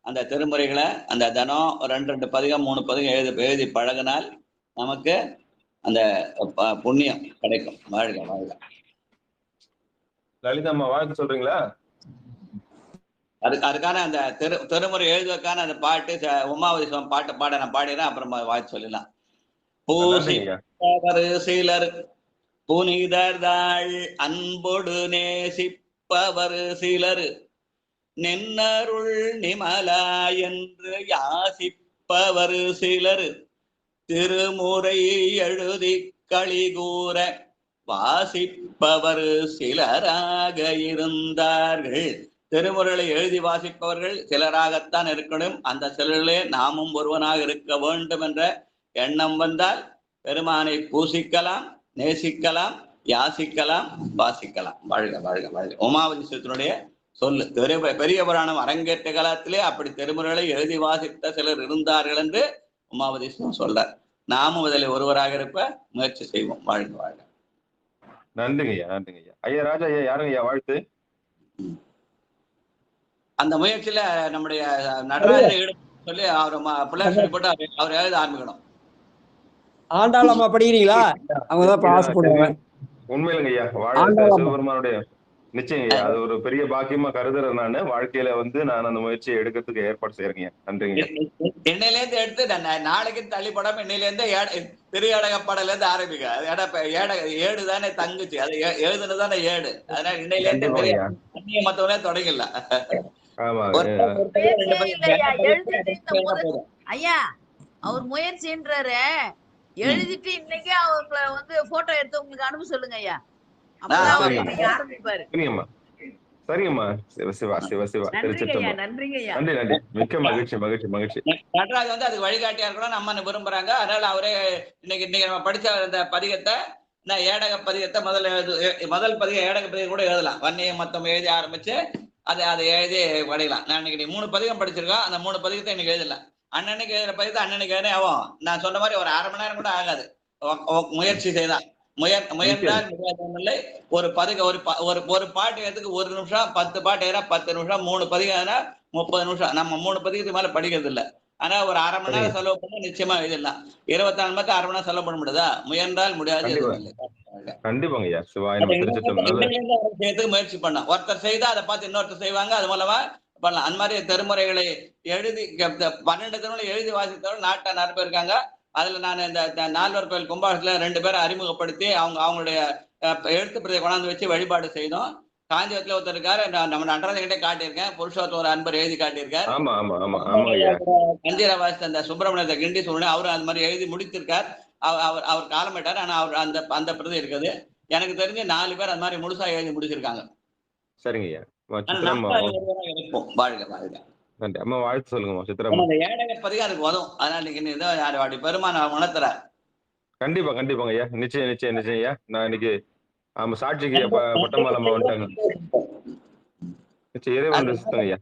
அந்த திருமுறைகளை அந்த தினம் 2 பதிகம் 3 பதிகம் எழுதி பழகினால் நமக்கு அந்த புண்ணியம் கிடைக்கும். வாழ்க வாழ்க. லலிதம்மா வாழ்த்து சொல்றீங்களா? அதுக்கான அந்த திருமுறை எழுதுவதற்கான அந்த பாட்டு உமாவதி பாட்டு பாட நான் பாடினேன். அப்புறம் வாழ்த்து சொல்லலாம். பூசிலர் புனிதர்தாள் அன்பொடு நேசிப்பவர் சிலர் நின்னருள் நிமலா என்று யாசிப்பவர் சிலர் திருமுறை எழுதி களிகூற வாசிப்பவர் சிலராக இருந்தார்கள். திருமுறைகளை எழுதி வாசிப்பவர்கள் சிலராகத்தான் இருக்கணும். அந்த சிலரிலே நாமும் ஒருவனாக இருக்க வேண்டும் என்ற எண்ணம் வந்தால் பெருமானை பூசிக்கலாம், நேசிக்கலாம், யாசிக்கலாம், வாசிக்கலாம். வாழ்க வாழ்க வாழ்க. உமாவதி சித்தனுடைய சொல்லு. பெரிய புராணம் அரங்கேற்ற காலத்திலே அப்படி திருமுறைகளை எழுதி வாசித்த சிலர் இருந்தார்கள் என்று உமாவதி சொல்றார். நாமும் அதில் ஒருவராக இருப்ப முயற்சி செய்வோம். வாழ்க வாழ்க. நன்றிங்க ஐயா, நன்றிங்க ஐயா. ஐயா ராஜா ஐயா, யாருங்க ஐயா வாழ்த்து? அந்த முயற்சியில நம்முடைய நடராஜனை ஈடுபட்டு சொல்லி அவர் பிள்ளையார் சொல்லி போட்டு அவர் எழுத ஆரம்பிக்கணும். ஆண்டாளம்மா படிக்கிறீங்களா? அவங்கதான் பாஸ் பண்ணுவாங்க. உண்மையிலுங்க ஐயா, வாழ சிவபெருமானுடைய நிச்சயம் ஐயா, அது ஒரு பெரிய பாக்கியமா கருதுறேன். நானு வாழ்க்கையில நான் அந்த முயற்சியை எடுக்கிறதுக்கு ஏற்பாடு செய்யறேங்க. நன்றிங்க. என்னையில இருந்து எடுத்து நாளைக்கு தள்ளிப்படாம இன்னையில இருந்து திரு ஏடகப்பாடல இருந்து ஆரம்பிக்க. ஏடு தானே தங்குச்சு, அது எழுதுனதானே ஏடு. அதனால இன்னையில இருந்து மத்தவனே தொடங்கல. ஐயா அவர் முயற்சின்றாரு, எழுதிட்டு இன்னைக்கு அவங்களை போட்டோ எடுத்து உங்களுக்கு அனுப்ப சொல்லுங்க ஐயா. சரிங்கம்மா. சிவ சிவா சிவ சிவா. நன்றிங்க ஐயா. நன்றி நன்றி. மிக்க மகிழ்ச்சி மகிழ்ச்சி மகிழ்ச்சி. நடராஜ் அதுக்கு வழிகாட்டியா இருக்கணும் நம்ம விரும்புறாங்க. அதனால அவரே இன்னைக்கு நம்ம படிச்ச அந்த பதிகத்தை ஏடக பதிகத்தை முதல் பதிகம் ஏடக பதிகம் கூட எழுதலாம். வன்னியம் மொத்தம் எழுதி ஆரம்பிச்சு அதை எழுதி படிக்கலாம். நான் இன்னைக்கு 3 பதிகம் படிச்சிருக்கோம். அந்த 3 பதிகத்தை இன்னைக்கு எழுதலாம். அண்ணனுக்கு எழுதுற பதிகத்தை அண்ணனுக்கு எழுதே ஆகும். நான் சொன்ன மாதிரி ஒரு 1/2 மணி நேரம் கூட ஆகாது முயற்சி செய்தான். முயன்றால் முடியாதவங்களை ஒரு பாட்டு ஏறதுக்கு 1 நிமிஷம், 10 பாட்டு ஏறா 10 நிமிஷம், 3 பதிகம் 30 நிமிஷம். நம்ம 3 பதிகத்துக்கு மேல படிக்கிறது இல்லை. ஆனா ஒரு 1/2 மணி நேரம் செலவு பண்ண நிச்சயமா எழுதலாம். 24 மணி நேரத்துக்கு 1/2 மணி நேரம் செலவு பண்ண முடியாதா? முயன்றால் முடியாது. முயற்சி பண்ணலாம். ஒருத்தர் செய்தா அதை பார்த்து இன்னொருத்தர் செய்வாங்க, அது மூலமா பண்ணலாம். அந்த மாதிரி திருமுறைகளை எழுதி 12 திருமுறை எழுதி வாசித்தவர்கள் நாட்டில் நிறைய பேர் இருக்காங்க. அதுல நான் இந்த 4 கோயில் கும்பாசத்துல 2 பேரை அறிமுகப்படுத்தி அவங்களுடைய எழுத்து பிரதியை கொண்டாந்து வச்சு வழிபாடு செய்தோம். காஞ்சிபுரத்துல ஒருத்தர் இருக்காரு, நம்ம நடராஜகிட்டே காட்டியிருக்கேன். புருஷோத்தம் ஒரு அன்பர் எழுதி காட்டியிருக்காரு. கஞ்சீரா வாசித்த அந்த சுப்பிரமணியத்தை கிண்டி சொல்லணும், அவரும் அது மாதிரி எழுதி முடித்திருக்கார். அவர் காலமிட்டார். ஆனா அவர் அந்த பிரதி இருக்குது. எனக்கு தெரிஞ்சு 4 பேர் அது மாதிரி முழுசா எழுதி முடிச்சிருக்காங்க. சரிங்க. வாழ்க வாழ்க. நன்றி அம்மா. வாழ்த்து சொல்லுங்கம்மா. சித்ராம்மா ஏடக பதிகம் அதுக்கு உதவும். அதனால நீங்க பெருமான உணர்த்துற. கண்டிப்பா கண்டிப்பாங்க ஐயா. நிச்சயம் நிச்சயம் நிச்சயம் ஐயா. நான் இன்னைக்கு சாட்சிக்கு பட்டமாலம்மா வந்துட்டாங்க. நிச்சயம் இறைவன் ஐயா.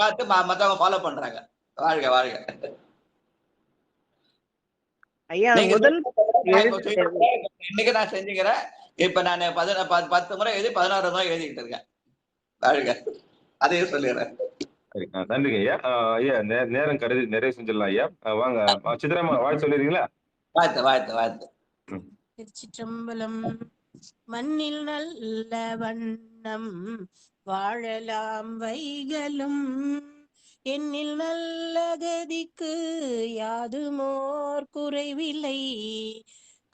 பார்த்து மத்தவங்க ஃபாலோ பண்றாங்க. வாழ்க வாழ்க. இன்னைக்கு நான் செஞ்சுக்கிறேன். இப்ப நான் 10 முறை எழுதி 11 முறை எழுதிக்கிட்டு இருக்கேன். வாழ்க. அதையும் சொல்லிடுறேன். நன்றிங்க ஐயா. ஐயா நேரம் கருதி நிறைய செஞ்சிடலாம் ஐயா. வாங்க சித்ராம்மா வாழ்த்து சொல்லிடுறீங்களா? வாழ்த்து வாழ்த்து வாழ்த்து. திருச்சிற்றம்பலம். மண்ணில் நல்ல வண்ணம் வாழலாம் வைகளும், எண்ணில் நல்ல கதிக்கு யாதுமோர் குறைவில்லை,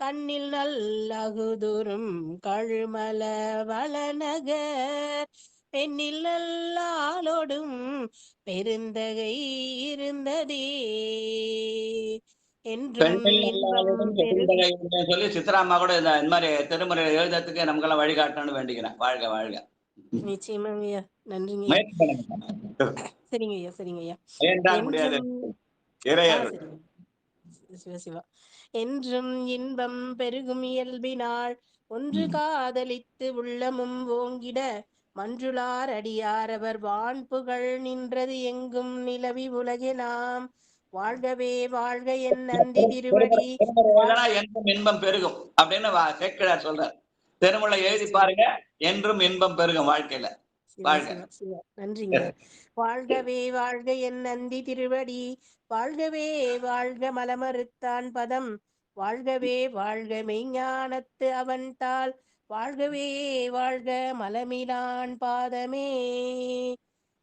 கண்ணில் நல்லகுதுரும் கழுமல வளநகர், பெண்ணில் நல்லாளோடும் பெருந்தகை இருந்ததே சொல்லி சித்ராம்மா கூட இந்த மாதிரி திருமுறை எழுதுறதுக்கு நமக்கெல்லாம் வழிகாட்டணும்னு வேண்டிக்கிறேன். வாழ்க வாழ்க. நிச்சயமாங்க ஐயா. நன்றிங்க. சரிங்க ஐயா. சரிங்க ஐயா. சிவசிவா. என்றும் இன்பம் பெருகும் இயல்பினாள் ஒன்று காதலித்து உள்ளமும் ஓங்கிட, மன்றுளார் அடியார் அவர் வான் புகழ் நின்றது எங்கும் நிலவி உலகெலாம். வாழ்கவே வாழ்க என் நந்தி திருவடி. என்றும் இன்பம் பெருகும் அப்படின்னு சேக்கிழார் சொல்றார். திருமுறை எழுதி பாருங்க. என்றும் இன்பம் பெருகும் வாழ்க்கையில. நன்றிங்க. வாழ்கவே வாழ்க என் நந்தி திருவடி. வாழ்கவே வாழ்க மலமறுத்தான் பதம். வாழ்கவே வாழ்க மெய்ஞானத்து அவன் தாள். வாழ்கவே வாழ்க மலமிலான் பாதமே.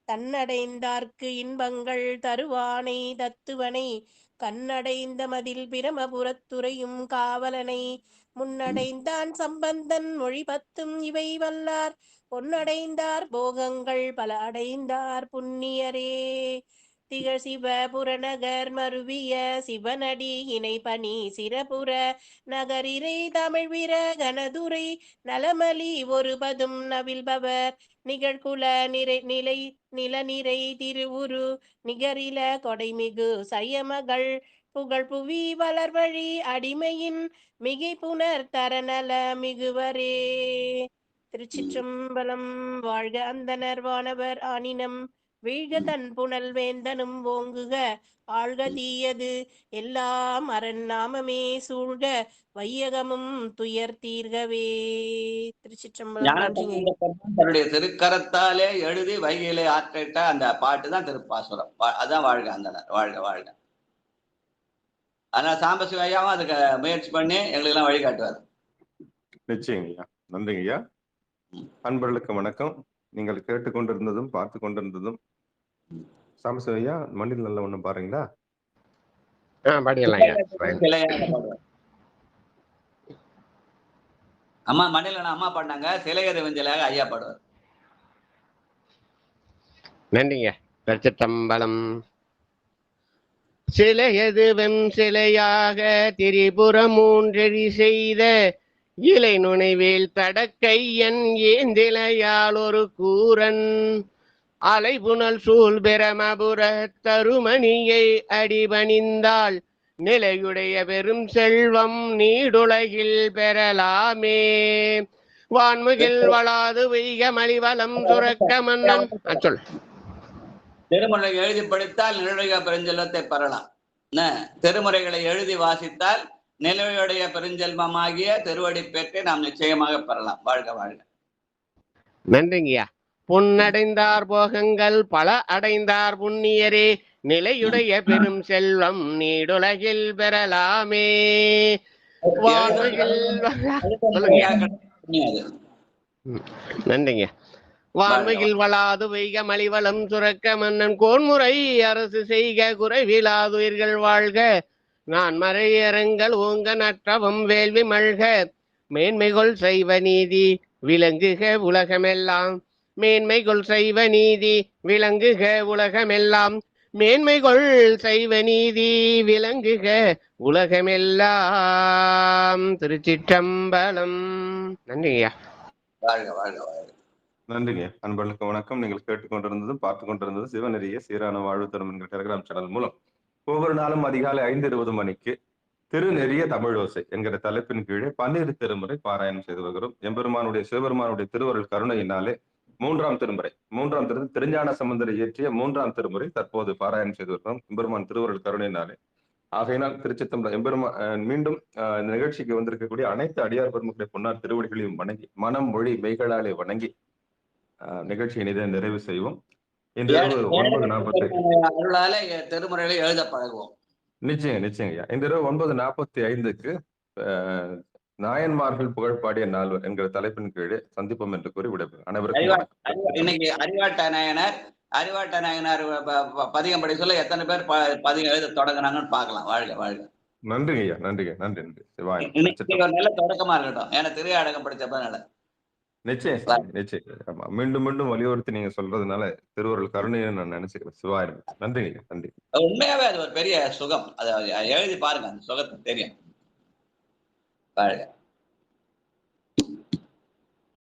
தன்னடைந்தார்க்கு இன்பங்கள் தருவானை தத்துவனை கண்ணடைந்த மதில் பிரமபுரத்துறையும் காவலனை முன்னடைந்தான் சம்பந்தன் மொழி பத்தும் இவை வல்லார் பொன்னடைந்தார் போகங்கள் பல அடைந்தார் புண்ணியரே. திகழ் சிவ புறநகர் மருவிய சிவனடி இணை பணி சிறபுற நகரிரை தமிழ் வீர கனதுரை நலமலி ஒரு பதும் நவில்பவர் நிகழ்குல நிலநிறை திருவுரு நிகரில கொடைமிகு சையமகள் புகழ் புவி வளர்வழி அடிமையின் மிகை புனர் தரநல மிகுவரே. திருச்சிற்றம்பலம். வாழ்க அந்தனர் வானவர் ஆனினம் வீழ்க தன் புனல் வேந்தனும் ஓங்குக ஆழ்க தீயது எல்லாம் அரண் நாமமே சூழ்க வையகமும் துயர் தீர்கவே. திருச்சிற்றம்பலம். தன்னுடைய திருக்கரத்தாலே எழுதி வைகையிலே ஆற்றிட்ட அந்த பாட்டு தான் திருப்பாசுரம். அதான் வாழ்க அந்தனர், வாழ்க வாழ்க. அதனால சாம்பசிவ ஐயாவும் அதுக்கு முயற்சி பண்ணி எங்களுக்கு எல்லாம் வழிகாட்டுவார். நிச்சயங்க ஐயா, நன்றிங்க ஐயா. அன்பர்களுக்கு வணக்கம். நீங்கள் கேட்டுக்கொண்டிருந்ததும் பார்த்து கொண்டிருந்ததும் சாம்பசிவ ஐயா மண்ணில் நல்ல ஒண்ணு பாருங்களா? அம்மா மண்ணில் அம்மா பாடினாங்க, சிலையது வெஞ்சலாக ஐயா பாடுவார். நன்றிங்க. திருச்சிற்றம்பலம். சிலையது வெம் சிலையாக திரிபுரம் மூன்றெறி செய்த இலை நுனைவேல் தடக்கையன் ஏந்திலையால் ஒரு கூரன் அலைபுணல் சூழ் பிரமபுர தருமணியை அடிபணிந்தால் நிலையுடைய பெரும் செல்வம் நீடுலகில் பெறலாமே. வான்முகில் வளாது வைக மலிவலம் சுரக்க மன்னன். சொல். திருமுறை எழுதி படித்தால் நிலையுடைய பெருஞ்செல்வத்தை பெறலாம். திருமுறைகளை எழுதி வாசித்தால் நிலையுடைய பெருஞ்செல்வமாகிய திருவடி பெற்று நாம் நிச்சயமாக பெறலாம். வாழ்க வாழ்க. நன்றிங்கய்யா. பொன்னடைந்தார் போகங்கள் பல அடைந்தார் புண்ணியரே நிலையுடைய பெரும் செல்வம் நீடுலகில் பெறலாமே. நன்றிங்க. வான்மையில் வளாது வைக மலிவலம் சுரக்க மன்னன் கோன்முறை அரசு செய்க குறைவிலாதுயிர்கள் வாழ்க நான் மறையரங்கள் ஓங்க நற்றவம் வேள்வி மல்க மேன்மைகொள் செய்வ நீதி விளங்குக உலகமெல்லாம் மேன்மைகொள் செய்வ நீதி விளங்குக உலகமெல்லாம் மேன்மைகொள் செய்வ நீதி விளங்குக உலகமெல்லாம். திருச்சிற்றம்பலம். நன்றிங்கய்யா. வாழ்க வாழ்க வாழ்க. நன்றிங்க. அன்பர்களுக்கு வணக்கம். நீங்கள் கேட்டுக்கொண்டிருந்ததும் பார்த்து கொண்டிருந்தது சிவநெறிய சீரான வாழ்வு தரும் என்கிற டெலிகிராம் சேனல் மூலம் ஒவ்வொரு நாளும் அதிகாலை 5:20 மணிக்கு திருநெறிய தமிழோசை என்கிற தலைப்பின் கீழே 12 திருமுறை பாராயணம் செய்து வருகிறோம். எம்பெருமானுடைய சிவபெருமானுடைய திருவருள் கருணையினாலே 3ஆம் திருமுறை திருஞான சம்பந்தரை இயற்றிய 3ஆம் திருமுறை தற்போது பாராயணம் செய்து வருகிறோம் எம்பெருமான் திருவருள் கருணையினாலே. ஆகையினால் திருச்சித்தம்பலம் எம்பெருமான் மீண்டும் இந்த நிகழ்ச்சிக்கு வந்திருக்கக்கூடிய அனைத்து அடியார் பெருமக்களுடைய பொன்னார் திருவடிகளையும் வணங்கி மனம் மொழி மெய்களாலே வணங்கி நிகழ்ச்சியை நிறைவு செய்வோம். இன்று 9:45 திருமுறைகளை எழுத பழகுவோம். நிச்சயங்க. இன்று 9:45 நாயன்மார்கள் புகழ்பாடிய நால்வர் என்கிற தலைப்பின் கீழே சந்திப்போம் என்று கூறி விடைபெறும் அனைவருக்கும். இன்னைக்கு அறிவாட்ட நாயனார் பதிகம் படி சொல்ல எத்தனை பேர் பதிகம் எழுத தொடங்குறாங்கன்னு பார்க்கலாம். வாழ்க வாழ்க. நன்றிங்க ஐயா. நன்றி. நல்ல தொடக்கமா இருக்கட்டும். ஏன்னா திருவாடகம் படிச்சப்ப நிச்சயம். ஆமா, மீண்டும் வலியுறுத்தி நீங்க சொல்றதுனால திருவருள் கருணையை நான் நினைச்சுக்கிறேன். சிவாயிரம். நன்றிங்க. நன்றி. உண்மையாவே அது ஒரு பெரிய சுகம். அதை எழுதி பாருங்க, அந்த சுகத்தை தெரியும். வாழ்க.